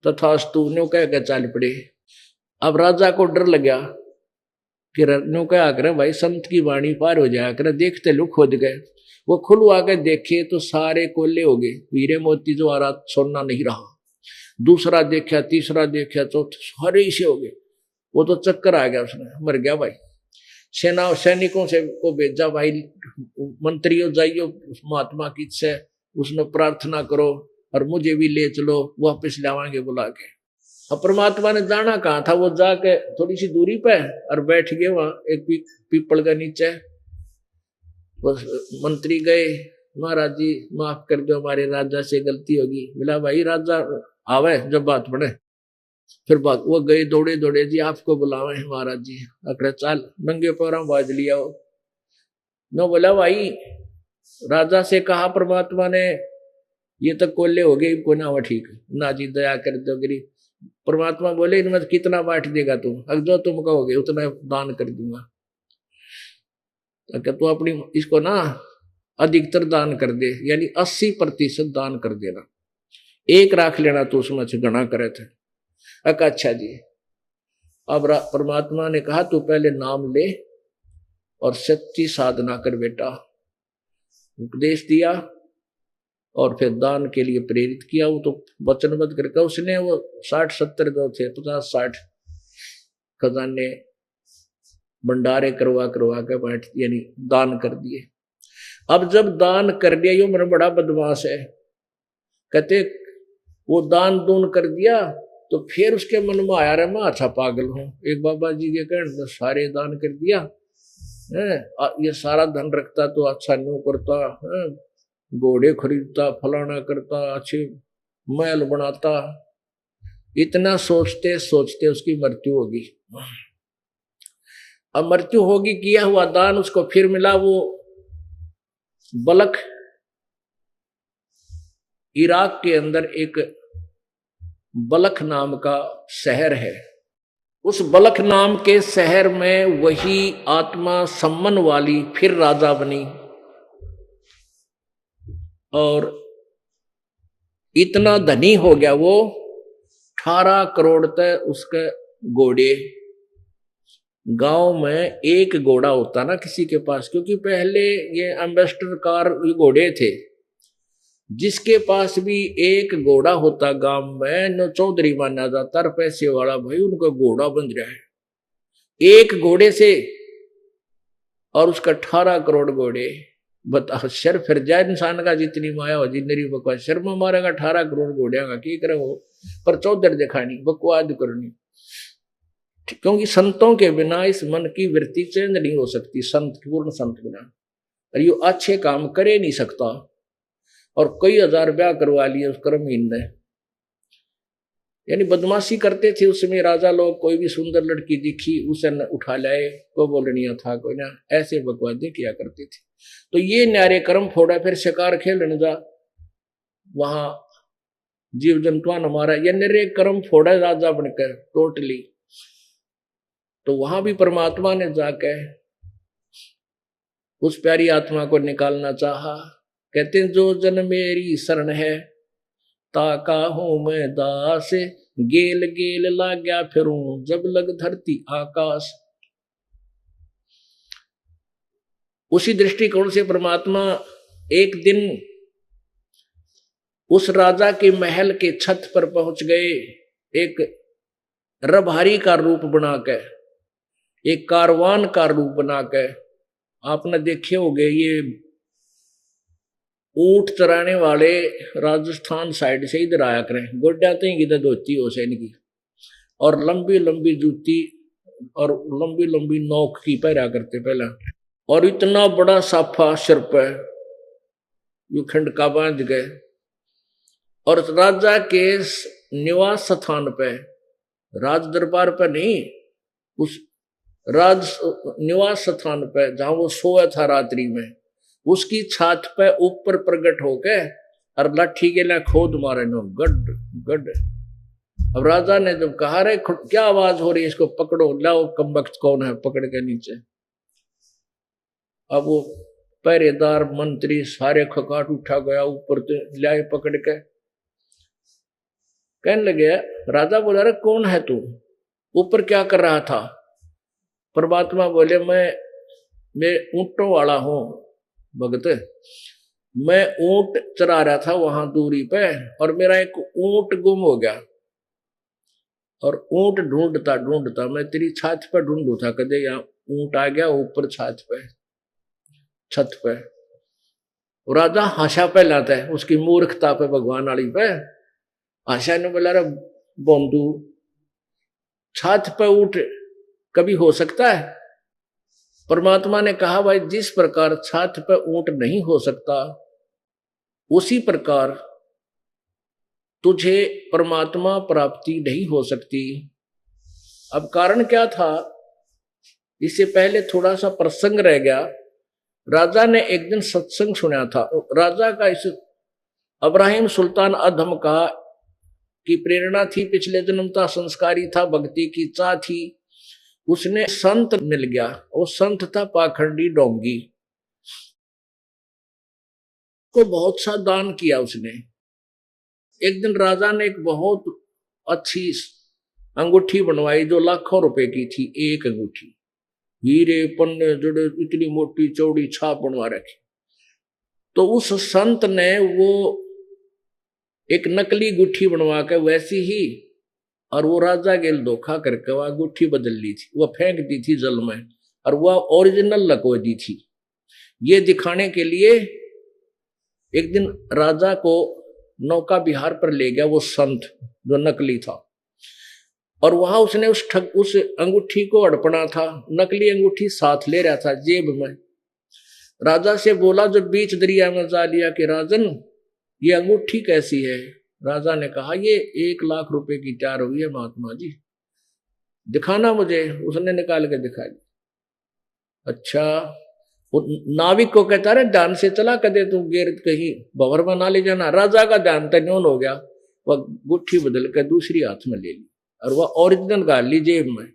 तथास्तु न्यू कह के चाल पड़े। अब राजा को डर लगा कि न्यू क्या करे भाई संत की वाणी पार हो जाया करे, देखते लोग खोद गए। वो खुलवा के देखे तो सारे कोयले हो गए, हीरे मोती जो आ रहा सोना नहीं रहा। दूसरा देखा, तीसरा देखा, चौथा, सारे से हो गए। वो तो चक्कर आ गया, उसने मर गया भाई। सैनिकों से को भेजा, भाई मंत्रियों जाइयो महात्मा की इच्छा, उसने प्रार्थना करो और मुझे भी ले चलो, वापस लावांगे बुला के। अब परमात्मा ने जाना कहा था, वो जाके थोड़ी सी दूरी पे और बैठ गए वहां एक पीपल के नीचे। बस मंत्री गए, महाराज जी माफ कर दो, हमारे राजा से गलती होगी। बोला भाई राजा आवे जब बात पड़े। फिर वो गए दौड़े दौड़े, जी आपको बुलावे महाराज जी। अकड़े चाल नंगे पैरों बाज लिया हो। नो बोला भाई राजा से कहा परमात्मा ने ये तो कोल्ले हो गए, इनको ना हो ठीक ना जी, दया कर दो गिरी। परमात्मा बोले इनमें कितना बांट देगा तुम? अगर जो तुम कहोगे उतना दान कर दूंगा। तो तू अपनी इसको ना अधिकतर दान कर दे, यानी 80% दान कर देना, एक राख लेना तो उसमें से गणा करे थे। अच्छा जी। अब परमात्मा ने कहा तू पहले नाम ले और सच्ची साधना कर बेटा। उपदेश दिया और फिर दान के लिए प्रेरित किया। वो तो वचनबद्ध करके उसने वो 60-70 जो थे 50-60 खजाने भंडारे करवा के बैठ यानी दान कर दिए। अब जब दान कर दिया, यो मेरा बड़ा बदमाश है, कहते वो दान दून कर दिया तो फिर उसके मन में आया रहा मैं अच्छा पागल हूं। एक बाबा जी के कहने सारे दान कर दिया, ये सारा धन रखता तो अच्छा न्यू करता, घोड़े खरीदता, फलाना करता, अच्छे महल बनाता। इतना सोचते सोचते उसकी मृत्यु होगी। अब मृत्यु होगी, किया हुआ दान उसको फिर मिला। वो बलख इराक के अंदर एक बलख नाम का शहर है। उस बलख नाम के शहर में वही आत्मा सम्मन वाली फिर राजा बनी और इतना धनी हो गया वो, 18 करोड़ तक उसके घोड़े। गांव में एक घोड़ा होता ना किसी के पास, क्योंकि पहले ये एम्बेसडर कार घोड़े थे, जिसके पास भी एक घोड़ा होता गांव में न चौधरी माना जाता, पैसे वाला भाई उनका घोड़ा बन रहा है एक घोड़े से। और उसका 18 करोड़ घोड़े। बता शर फिर जाए इंसान का जितनी माया हो जितनी बकवास, शर्मा मारेगा 18 करोड़ घोड़िया का की करे वो, पर चौधर दिखानी बकवाद करनी। क्योंकि संतों के बिना इस मन की वृत्ति चेंज नहीं हो सकती, संत पूर्ण संत बिना। और ये अच्छे काम करे नहीं सकता। और कई हजार ब्याह करवा लिए उस कर्महीन ने, यानी बदमाशी करते थे उसमें राजा लोग। कोई भी सुंदर लड़की दिखी उसे न उठा लाए, को बोलनिया था कोई ना, ऐसे बकवादे किया करते थे। तो ये न्यारे कर्म फोड़ा, फिर शिकार खेलने जा, वहां जीव जंतुआ न मारा, ये नरे कर्म फोड़ा राजा बनकर टोटली। तो वहां भी परमात्मा ने जाके उस प्यारी आत्मा को निकालना चाहा। कहते हैं जो जन मेरी शरण है ताका हूं मैं दास, गेल गेल ला गया फिरूं जब लग धरती आकाश। उसी दृष्टिकोण से परमात्मा एक दिन उस राजा के महल के छत पर पहुंच गए, एक रभारी का रूप बनाकर, एक कारवान का रूप बनाकर। आपने देखे होंगे ये ऊंट चराने वाले राजस्थान साइड से इधर आया करें, गोड्या तो इधर धोती हो से इनकी, और लंबी लंबी जूती और लंबी लंबी नोक की पहरा करते पहला, और इतना बड़ा साफा सिर पर यू खंड का बांध गए। और राजा के निवास स्थान पे, राज दरबार पर नहीं, उस राज निवास स्थान पे जहां वो सोया था रात्रि में, उसकी छात पे ऊपर प्रकट होके और लाठी के लिए खोद मारे नो गड गड। अब राजा ने जब कहा रे क्या आवाज हो रही है, इसको पकड़ो, लाओ कमबख्त कौन है, पकड़ के नीचे। अब वो पहरेदार मंत्री सारे खकाट उठा गया ऊपर से लाए पकड़ के। कहने लगे, राजा बोला रे कौन है तू, ऊपर क्या कर रहा था? परमात्मा बोले मैं ऊंटों वाला हूं भगत, मैं ऊंट चरा रहा था वहां दूरी पे, और मेरा एक ऊंट गुम हो गया, और ऊंट ढूंढता मैं तेरी छत पे ढूंढू था, कदे यहाँ ऊंट आ गया ऊपर छत पे। राजा हंसा पे लाता है उसकी मूर्खता पे, भगवान वाली पे हंसा ने बोला रे बोंदू, छत पे ऊंट कभी हो सकता है? परमात्मा ने कहा भाई जिस प्रकार छत पे ऊंट नहीं हो सकता, उसी प्रकार तुझे परमात्मा प्राप्ति नहीं हो सकती। अब कारण क्या था? इससे पहले थोड़ा सा प्रसंग रह गया। राजा ने एक दिन सत्संग सुना था। राजा का इस अब्राहिम सुल्तान अधम का की प्रेरणा थी, पिछले जन्म का संस्कारी था, भक्ति की चाह थी। उसने संत मिल गया, वो संत था पाखंडी डोंगी को बहुत सा दान किया उसने। एक दिन राजा ने एक बहुत अच्छी अंगूठी बनवाई जो लाखों रुपए की थी, एक अंगूठी, हीरे पन्ने जड़े, इतनी मोटी चौड़ी छाप बनवा रखी। तो उस संत ने वो एक नकली गुट्ठी बनवा के वैसी ही, और वो राजा गेल धोखा करके वह गुट्ठी बदल ली थी, वह फेंक दी थी जल में, और वह ओरिजिनल लको दी थी। ये दिखाने के लिए एक दिन राजा को नौका विहार पर ले गया वो संत जो नकली था, और वहां उसने उस अंगूठी को अड़पना था, नकली अंगूठी साथ ले रहा था जेब में। राजा से बोला जब बीच दरिया में जा लिया कि राजन ये अंगूठी कैसी है? राजा ने कहा ये 1 लाख रुपए की तैयार हुई है महात्मा जी, दिखाना मुझे। उसने निकाल के दिखा दी। अच्छा, वो नाविक को कहता रहे ध्यान से चला कदे तू गिर कहीं भंवर में ना ले जाना। राजा का ध्यान तन्योन हो गया, वह गुट्ठी बदल कर दूसरी हाथ में ले ली और वह ओरिजिनल गाल ली जेब में,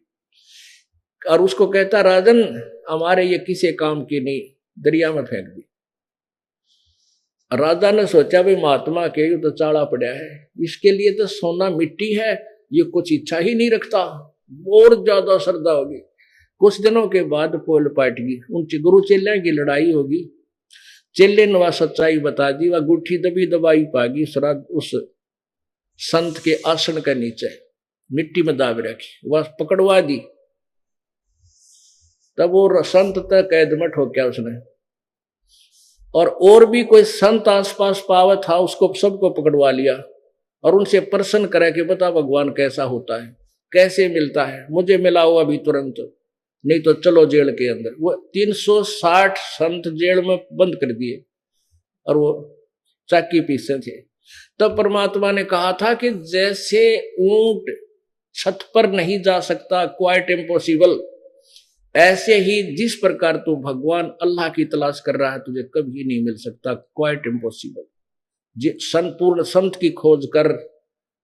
और उसको कहता राजन हमारे ये किसी काम की नहीं, दरिया में फेंक दी। राजा ने सोचा भाई महात्मा के ये तो चाड़ा पड़ा है, इसके लिए तो सोना मिट्टी है, ये कुछ इच्छा ही नहीं रखता, और ज्यादा श्रद्धा होगी। कुछ दिनों के बाद पोल पाटेगी, उन गुरु चेलिया की लड़ाई होगी। चेले ने वह सच्चाई बता दी, वह गुट्ठी दबी दबाई पागी उस संत के आसन के नीचे मिट्टी में दाब रखी, वह पकड़वा दी। तब वो संत तक कैद में ठोक्या उसने, और भी कोई संत आसपास पावा था, उसको सबको पकड़वा लिया और उनसे प्रश्न करे कि बता भगवान कैसा होता है, कैसे मिलता है, मुझे मिलाओ अभी तुरंत, नहीं तो चलो जेल के अंदर। वो 360 संत जेल में बंद कर दिए और वो चाकी पीसे थे। तब परमात्मा ने कहा था कि जैसे ऊंट छत पर नहीं जा सकता, क्वाइट इम्पॉसिबल, ऐसे ही जिस प्रकार तू भगवान अल्लाह की तलाश कर रहा है तुझे कभी नहीं मिल सकता, क्वाइट इम्पॉसिबल। संपूर्ण संत की खोज कर,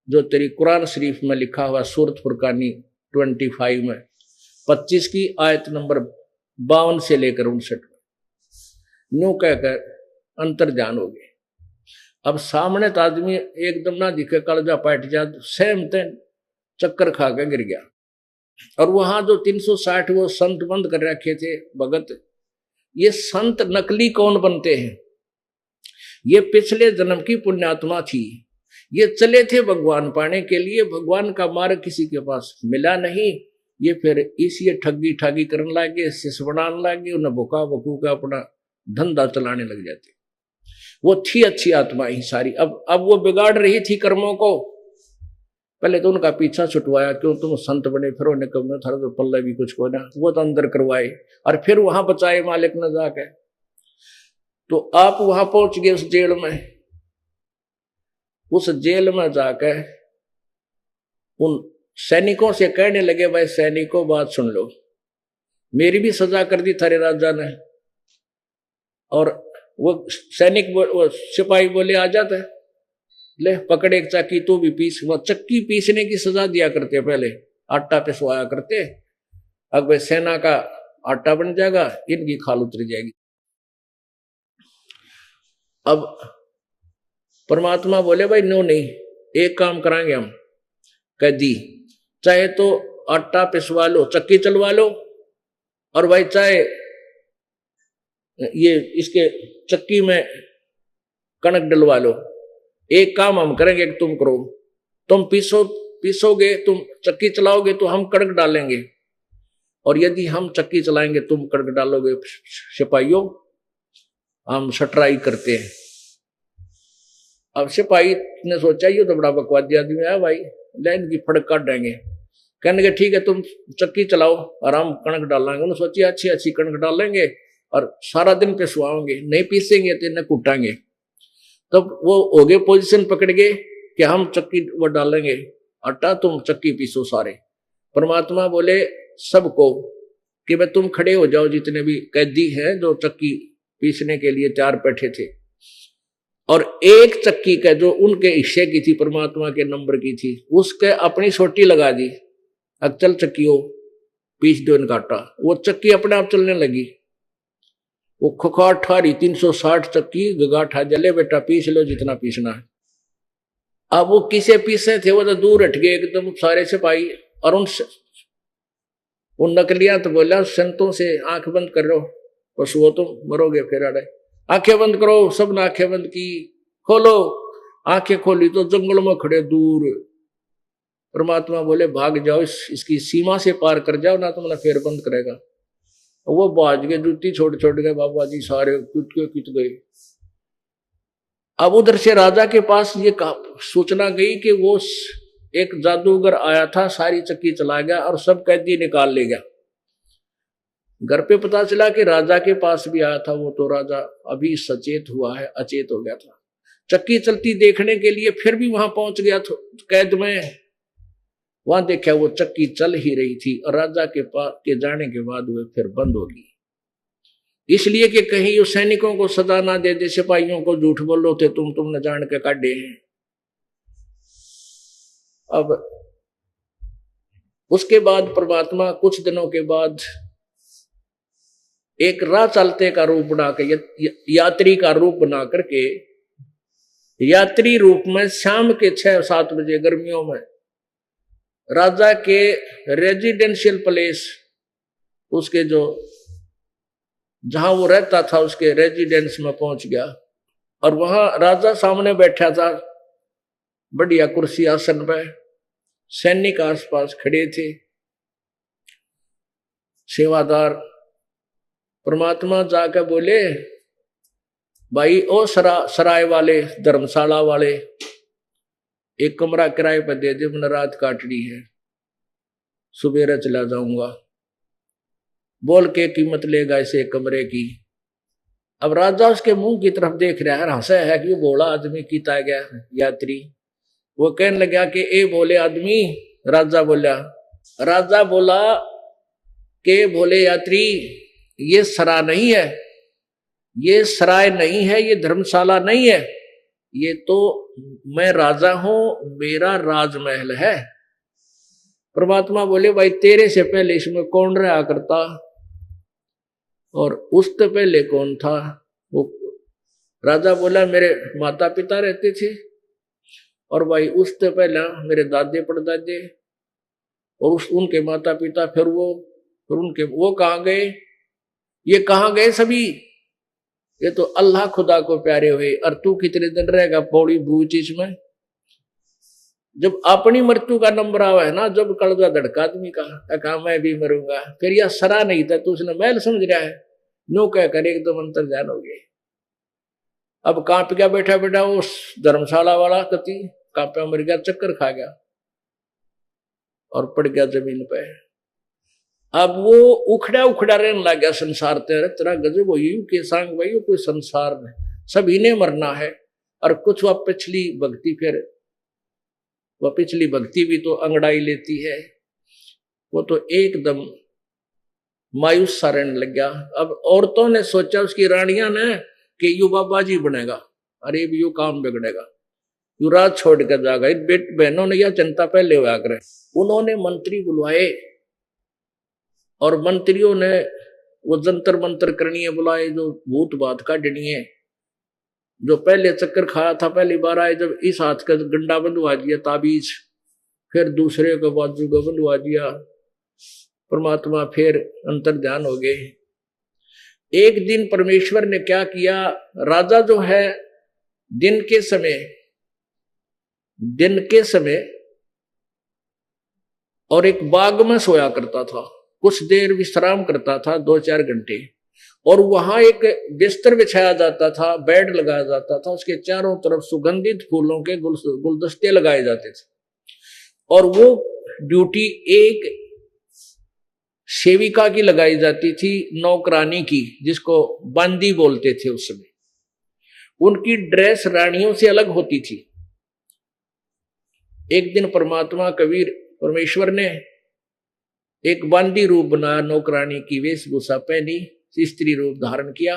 जो तेरी कुरान शरीफ में लिखा हुआ सूरत फुरकानी 25 में 25 की आयत नंबर 52 से लेकर 59 में न्यू कहकर अंतर ध्यान हो गए। अब सामने तो आदमी एकदम ना दिखे, कलजा पाट जा, सहमते चक्कर खा के गिर गया। और वहां जो 360 वो संत बंद कर रखे थे भगत, ये संत नकली कौन बनते हैं? ये पिछले जन्म की पुण्यात्मा थी, ये चले थे भगवान पाने के लिए, भगवान का मार्ग किसी के पास मिला नहीं, ये फिर इसी ठगी ठागी करने लगे, शिष्य बनाने लगे, उन्हें भुका भकू का अपना धंधा चलाने लग जाते। वो थी अच्छी आत्मा ही सारी, अब वो बिगाड़ रही थी कर्मों को। पहले तो उनका पीछा छुटवाया, क्यों तुम संत बने, फिर उन्हें कब थारा तो पल्ला भी कुछ को ना, वो तो अंदर करवाए और फिर वहां बचाए मालिक ने जाके। तो आप वहां पहुंच गए उस जेल में, उस जेल में जाकर उन सैनिकों से कहने लगे भाई सैनिकों बात सुन लो, मेरी भी सजा कर दी थारे राजा ने। और वो सैनिक वो सिपाही बोले आ जाता है, ले पकड़ एक चक्की तू भी पीस। वो चक्की पीसने की सजा दिया करते, पहले आटा पिसवाया करते, अब भाई सेना का आटा बन जाएगा, इनकी खाल उतर जाएगी। अब परमात्मा बोले भाई नो नहीं, एक काम कराएंगे हम, कह दी चाहे तो आटा पिसवा लो, चक्की चलवा लो, और भाई चाहे ये इसके चक्की में कणक डलवा लो, एक काम हम करेंगे, एक तुम करो, तुम पीसोगे, तुम चक्की चलाओगे तो हम कणक डालेंगे, और यदि हम चक्की चलाएंगे तुम कणक डालोगे। सिपाहियों हम सटराई करते हैं। अब सिपाही ने सोचा ये तो बड़ा बकवादी आदमी है भाई, लाइन की फड़क काट देंगे। कहने के ठीक है तुम चक्की चलाओ और हम कणक डालेंगे। उन्होंने सोची अच्छी अच्छी कणक डालेंगे और सारा दिन पिसवाओगे, नहीं पीसेंगे तो इन्हें कूटांगे। तब वो हो गए पोजीशन पकड़ गए कि हम चक्की वो डालेंगे आटा, तुम चक्की पीसो सारे। परमात्मा बोले सबको कि भाई तुम खड़े हो जाओ, जितने भी कैदी हैं जो चक्की पीसने के लिए तैयार बैठे थे, और एक चक्की का जो उनके हिस्से की थी, परमात्मा के नंबर की थी, उसके अपनी सोटी लगा दी, अब चल चक्कियों पीस दो इनका आटा। वो चक्की अपने आप चलने लगी, वो खुखाट ठारी 360 चक्की गगाठा, जले बेटा पीस लो जितना पीसना है। अब वो किसे पीसे थे, वो तो दूर हट गए एकदम सारे सिपाही, और उन नकलियां तो बोला संतों से आंख बंद कर लो, पशुओं तुम मरोगे फिर। अरे आंखें बंद करो, सब ने आंखें बंद की, खोलो आंखें खोली तो जंगल में खड़े दूर। परमात्मा बोले भाग जाओ, इसकी सीमा से पार कर जाओ ना तो फिर बंद करेगा। वो बाज गए, जूती छोड़ छोड़ गए बाबा जी, सारे कित गए। अब उधर से राजा के पास ये सूचना गई कि वो एक जादूगर आया था, सारी चक्की चला गया और सब कैदी निकाल ले गया। घर पे पता चला कि राजा के पास भी आया था वो, तो राजा अभी सचेत हुआ है, अचेत हो गया था। चक्की चलती देखने के लिए फिर भी वहां पहुंच गया तो कैद में, वहां देखा वो चक्की चल ही रही थी और राजा के पास के जाने के बाद वो फिर बंद होगी, इसलिए कि कहीं उस सैनिकों को सजा ना दे दे, सिपाहियों को झूठ बोलो थे तुमने जान के काटे हैं। अब उसके बाद परमात्मा कुछ दिनों के बाद एक राह चलते का रूप बना के, यात्री का रूप बना करके, यात्री रूप में शाम के 6-7 बजे गर्मियों में राजा के रेजिडेंशियल प्लेस, उसके जो जहां वो रहता था उसके रेजिडेंस में पहुंच गया। और वहां राजा सामने बैठा था बढ़िया कुर्सी आसन पे, सैनिक आसपास खड़े थे, सेवादार। परमात्मा जाकर बोले भाई ओ सराय वाले, धर्मशाला वाले, एक कमरा किराए पर दे दे, मैंने रात काटनी है, सुबेरा चला जाऊंगा। बोल के कीमत लेगा इसे कमरे की। अब राजा उसके मुंह की तरफ देख रहा है, हंसा है कि वो बोला आदमी कीता गया यात्री। वो कहने लगा कि ए बोले आदमी। राजा बोला के बोले यात्री, ये सरा नहीं है, ये सराय नहीं है, ये धर्मशाला नहीं है, ये तो मैं राजा हूं, मेरा राजमहल है। परमात्मा बोले भाई तेरे से पहले इसमें कौन रहा करता और उससे पहले कौन था? वो राजा बोला मेरे माता पिता रहते थे, और भाई उससे पहले मेरे दादे परदादे, और उनके माता पिता, फिर उनके वो कहाँ गए? ये कहाँ गए सभी? ये तो अल्लाह खुदा को प्यारे हुए। और तू कितने दिन रहेगा पौड़ी बूच इसमें? जब अपनी मृत्यु का नंबर आवा है ना, जब कलजा धड़का आदमी का मैं भी मरूंगा, फिर यह सरा नहीं था तो उसने महल समझ रहा है, नो कह कर एकदम अंतर्जान हो गए। अब कांप गया बैठा बैठा उस धर्मशाला वाला कति, कांपा मर गया, चक्कर खा गया और पड़ गया जमीन पे। अब वो उखड़ा उखड़ा रहने लग गया संसार तेरा गजब हो के सांग भाई, कोई संसार में सभी ने मरना है। और कुछ वह पिछली भक्ति, फिर वह पिछली भक्ति भी तो अंगड़ाई लेती है, वो तो एकदम मायूस सा रहने लग गया। अब औरतों ने सोचा, उसकी रानियां ने, कि यू बाबा जी बनेगा, अरे भी यू काम बिगड़ेगा, यू रात छोड़ कर जाएगा। बहनों ने यह चिंता पहले हुआ करे। उन्होंने मंत्री बुलवाए और मंत्रियों ने वो जंतर मंतर करनी बुलाए, जो भूत बात काटनी है। जो पहले चक्कर खाया था पहली बार आए, जब इस हाथ का गंडा बंधवा दिया ताबीज, फिर दूसरे को बाजू का बंधवा दिया। परमात्मा फिर अंतर ध्यान हो गए। एक दिन परमेश्वर ने क्या किया, राजा जो है दिन के समय और एक बाग में सोया करता था, कुछ देर विश्राम करता था 2-4 घंटे, और वहां एक बिस्तर बिछाया जाता था, बेड लगाया जाता था, उसके चारों तरफ सुगंधित फूलों के गुलदस्ते लगाए जाते थे। और वो ड्यूटी एक सेविका की लगाई जाती थी, नौकरानी की, जिसको बांदी बोलते थे उस समय। उनकी ड्रेस रानियों से अलग होती थी। एक दिन परमेश्वर ने एक बांदी रूप बनाया, नौकरानी की वेशभूषा पहनी, स्त्री रूप धारण किया,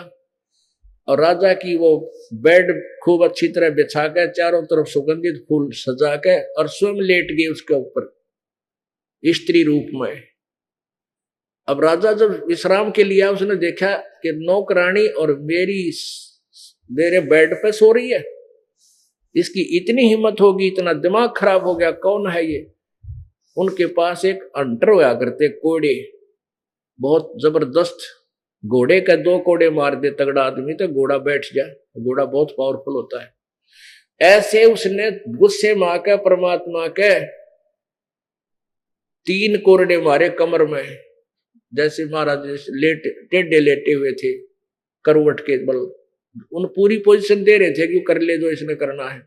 और राजा की वो बेड खूब अच्छी तरह बिछा के, चारों तरफ सुगंधित फूल सजा के, और स्वयं लेट गए उसके ऊपर स्त्री रूप में। अब राजा जब विश्राम के लिए आया, उसने देखा कि नौकरानी और मेरे बेड पे सो रही है। इसकी इतनी हिम्मत होगी, इतना दिमाग खराब हो गया, कौन है ये? उनके पास एक अंटर होया करते कोड़े, बहुत जबरदस्त घोड़े का 2 कोड़े मार दे तगड़ा आदमी तो घोड़ा बैठ जाए, घोड़ा बहुत पावरफुल होता है। ऐसे उसने गुस्से में आकर परमात्मा के 3 कोरडे मारे कमर में, जैसे महाराज लेटे टेढ़े लेटे हुए थे करवट के बल, उन पूरी पोजीशन दे रहे थे कि कर ले जो इसने करना है।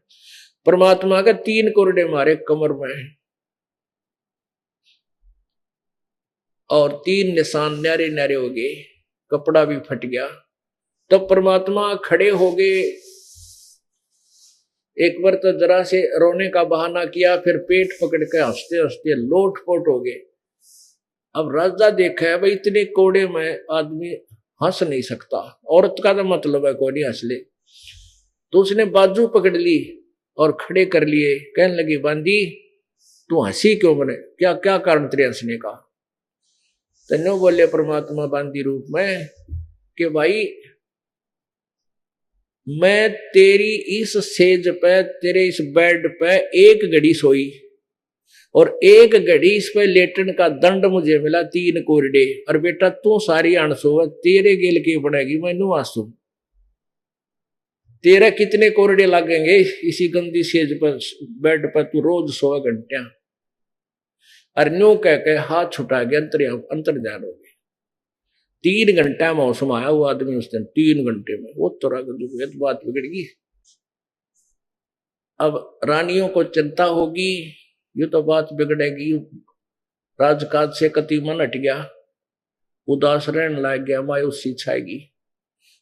परमात्मा का 3 कोरडे मारे कमर में और 3 निशान न्यारे न्यारे हो गए, कपड़ा भी फट गया। तब परमात्मा खड़े हो गए, एक बार तो जरा से रोने का बहाना किया, फिर पेट पकड़ के हंसते हंसते लोटपोट हो गए। अब राजा देखा है भाई इतने कोड़े में आदमी हंस नहीं सकता, औरत का तो मतलब है कोई नहीं हंस ले, तो उसने बाजू पकड़ ली और खड़े कर लिए। कहने लगी बांदी तू हंसी क्यों बने, क्या क्या कारण तेरे हंसने का? तन्नो बोले परमात्मा बांदी रूप में कि भाई मैं तेरी इस सेज पे, तेरे इस बेड पे 1 घड़ी सोई और 1 घड़ी इस पे लेटन का दंड मुझे मिला 3 कोरडे, और बेटा तू सारी अणसो तेरे गेल की बनेगी, मैं नू आंसू तेरा कितने कोरडे लगेंगे इसी गंदी सेज पर बेड पर, तू रोज 100 घंटे। और न्यू कह के हाथ छुटा गया, अंतर ध्यान हो गया। 3 घंटा मौसम आया वो आदमी उस दिन, 3 घंटे में वो तो बात बिगड़ गई। अब रानियों को चिंता होगी, ये तो बात बिगड़ेगी। राजकाज से कति मन हट गया, उदास रहने लग गया, मायूसी छाएगी।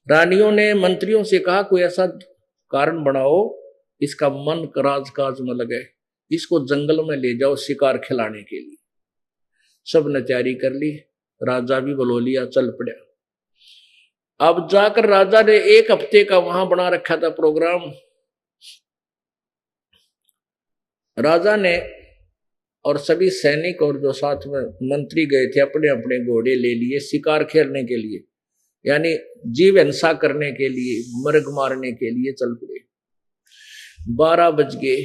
रानियों ने मंत्रियों से कहा कोई ऐसा कारण बनाओ इसका मन राजकाज में लगे, इसको जंगल में ले जाओ शिकार खिलाने के लिए। सब ने तैयारी कर ली, राजा भी बुला लिया, चल पड़ा। अब जाकर राजा ने 1 हफ्ते का वहां बना रखा था प्रोग्राम। राजा ने और सभी सैनिक और जो साथ में मंत्री गए थे अपने अपने घोड़े ले लिए शिकार खेलने के लिए, यानी जीव हिंसा करने के लिए, मृग मारने के लिए चल पड़े। 12 बज गए,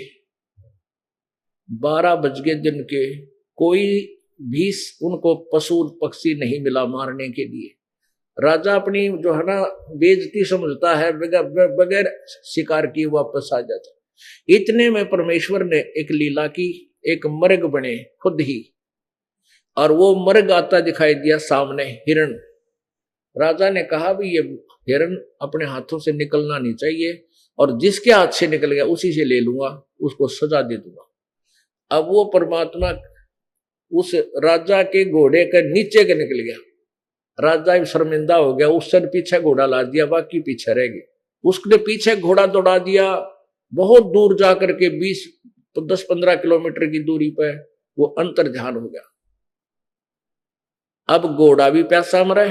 12 बज गए दिन के, कोई भी उनको पशु पक्षी नहीं मिला मारने के लिए। राजा अपनी जो है ना बेइज्जती समझता है, बगैर शिकार की वापस आ जाता। इतने में परमेश्वर ने एक लीला की, एक मृग बने खुद ही, और वो मृग आता दिखाई दिया सामने, हिरण। राजा ने कहा भी ये हिरण अपने हाथों से निकलना नहीं चाहिए, और जिसके हाथ से निकल गया उसी से ले लूंगा, उसको सजा दे दूंगा। अब वो परमात्मा उस राजा के घोड़े के नीचे के निकल गया। राजा शर्मिंदा हो गया, उसने पीछे घोड़ा ला दिया, बाकी पीछे रह गए। उसने पीछे घोड़ा दौड़ा दिया, बहुत दूर जाकर के 10-15 किलोमीटर की दूरी पर वो अंतर ध्यान हो गया। अब घोड़ा भी प्यासा मरे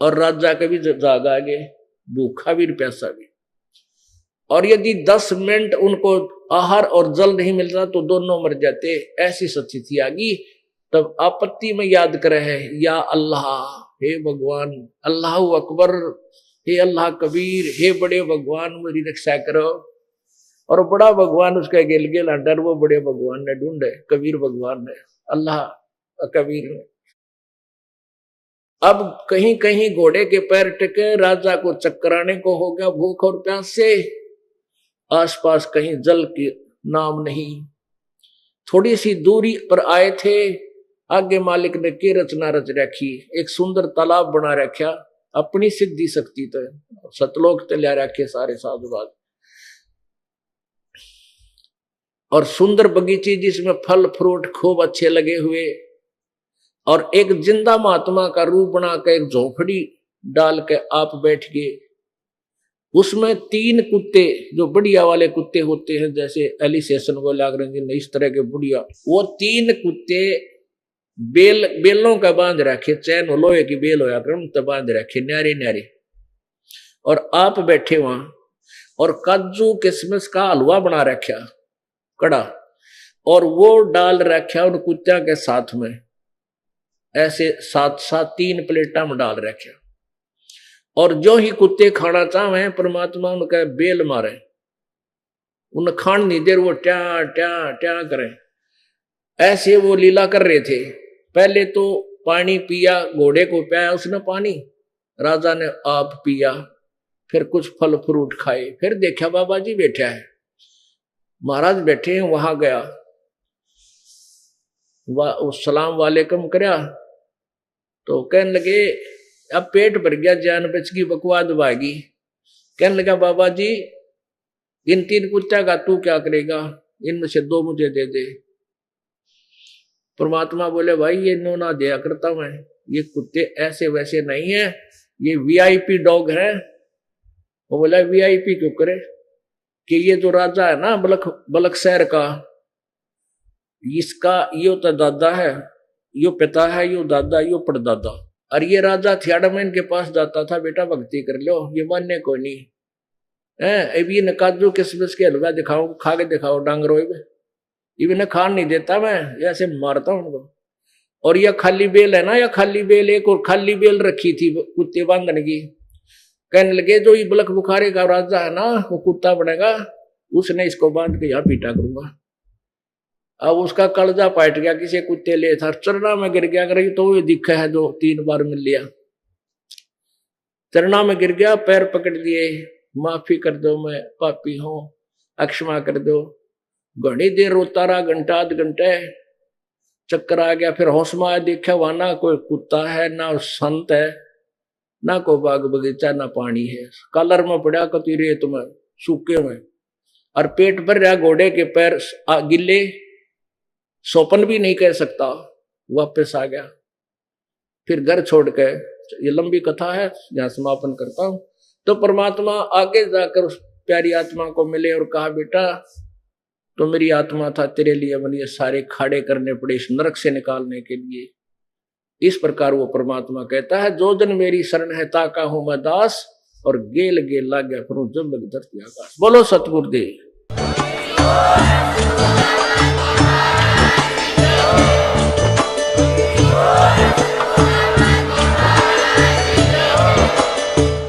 और राजा के भी जाग आ गए, भूखा भी प्यासा भी। और यदि 10 मिनट उनको आहार और जल नहीं मिलता तो दोनों मर जाते, ऐसी स्थिति आ गई। तब आपत्ति में याद करे है, या अल्लाह, हे भगवान, अल्लाह अकबर, हे अल्लाह कबीर, हे बड़े भगवान मेरी रक्षा करो। और बड़ा भगवान उसका गेल गेल अंडर, वो बड़े भगवान ने ढूंढे, कबीर भगवान ने, अल्लाह कबीर ने। अब कहीं कहीं घोड़े के पैर टिके, राजा को चक्कराने को हो गया भूख और प्यास से। आसपास कहीं जल की नाम नहीं। थोड़ी सी दूरी पर आए थे, आगे मालिक ने की रचना रच रखी, एक सुंदर तालाब बना रखा, अपनी सिद्धि शक्ति तो सतलोक ते ले रखे सारे साधुवाद, और सुंदर बगीचे जिसमें फल फ्रूट खूब अच्छे लगे हुए, और एक जिंदा महात्मा का रूप बना के एक झोपड़ी डाल के आप बैठ गए। उसमें 3 कुत्ते, जो बढ़िया वाले कुत्ते होते हैं, जैसे एलिसेशन को लागरंजिन इस तरह के बढ़िया, वो 3 कुत्ते बेलों का बांध रखे, चैन लोहे की बेल होया कर बांध रखे न्यारे न्यारे, और आप बैठे वहां, और काजू किशमिश का हलवा बना रखा कड़ा, और वो डाल रखा उन कुत्तियों के साथ में, ऐसे 7-7 3 प्लेटा में डाल रखे। और जो ही कुत्ते खाना चाहे परमात्मा उनका बेल मारे, उन खान नहीं देर वो ट्या ट्या ट्या करें। ऐसे वो लीला कर रहे थे। पहले तो पानी पिया, घोड़े को पिया उसने पानी, राजा ने आप पिया, फिर कुछ फल फ्रूट खाए। फिर देखा बाबा जी बैठा है, महाराज बैठे हैं, वहां गया, सलाम वालेकुम करया तो कहने लगे अब पेट भर गया, जान बच गई, बकवाद भागी। कहने लगा बाबा जी इन 3 कुत्ता का तू क्या करेगा, इनमें से 2 मुझे दे दे। परमात्मा बोले भाई ये नो ना दिया करता मैं, ये कुत्ते ऐसे वैसे नहीं है, ये वीआईपी डॉग है। वो बोला वीआईपी क्यों करे, कि ये जो राजा है ना बलक शहर का, इसका यो तो दादा है, यो पिता है, यो दादा, यो परदादा। और ये राजा थियाड़ा में इनके पास जाता था, बेटा भक्ति कर लो, ये मानने को नहीं है। अभी न काजू किसमिस के हलवा दिखाओ, खा के दिखाओ डांगरो, ये न खान नहीं देता मैं, ऐसे मारता हूं उनको। और यह खाली बेल है ना, या खाली बेल, एक और खाली बेल रखी थी कुत्ते बांधने की। कहने लगे जो ये बलक बुखारे का राजा है ना, वो कुत्ता बनेगा, उसने इसको बांध के यहाँ पीटा करूंगा। अब उसका कलजा पाट गया, किसी कुत्ते ले था, चरना में गिर गया। करी तो ये दिखा है जो 3 बार मिल लिया, चरना में गिर गया, पैर पकड़ लिए, माफी कर दो मैं पापी हूं, अक्षमा कर दो। घनी देर रोता रहा, घंटा 1.5 घंटे, चक्कर आ गया। फिर होश में आया, देखा वहां ना कोई कुत्ता है, ना संत है, ना कोई बाग बगीचा, ना पानी है, कलर में पड़ा कति रेत में, सूखे में, और पेट भर रहा, घोड़े के पैर गिले, सोपन भी नहीं कह सकता। वापस आ गया, फिर घर छोड़ के, ये लंबी कथा है, यहां समापन करता हूं। तो परमात्मा आगे जाकर उस प्यारी आत्मा को मिले और कहा बेटा तो मेरी आत्मा था, तेरे लिए मैंने ये सारे खाड़े करने पड़े इस नरक से निकालने के लिए। इस प्रकार वो परमात्मा कहता है जो जन मेरी शरण है ताका हूं मैं दास, और गेल गेल ला गया फिर जब लग धरती आकाश। बोलो सतगुरुदेव।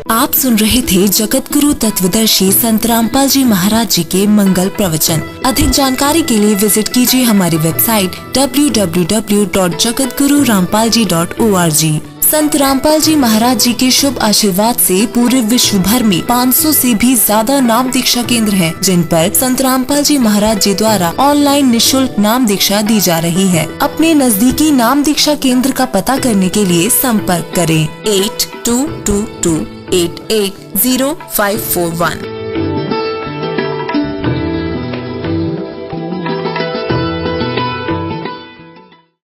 आप सुन रहे थे जगत गुरु तत्वदर्शी संत रामपाल जी महाराज जी के मंगल प्रवचन। अधिक जानकारी के लिए विजिट कीजिए हमारी वेबसाइट www.jagatgururampalji.org। संत रामपाल जी महाराज जी के शुभ आशीर्वाद से पूरे विश्व भर में 500 से भी ज्यादा नाम दीक्षा केंद्र हैं, जिन पर संत रामपाल जी महाराज जी द्वारा ऑनलाइन निशुल्क नाम दीक्षा दी जा रही है। अपने नजदीकी नाम दीक्षा केंद्र का पता करने के लिए संपर्क करें 8222880541।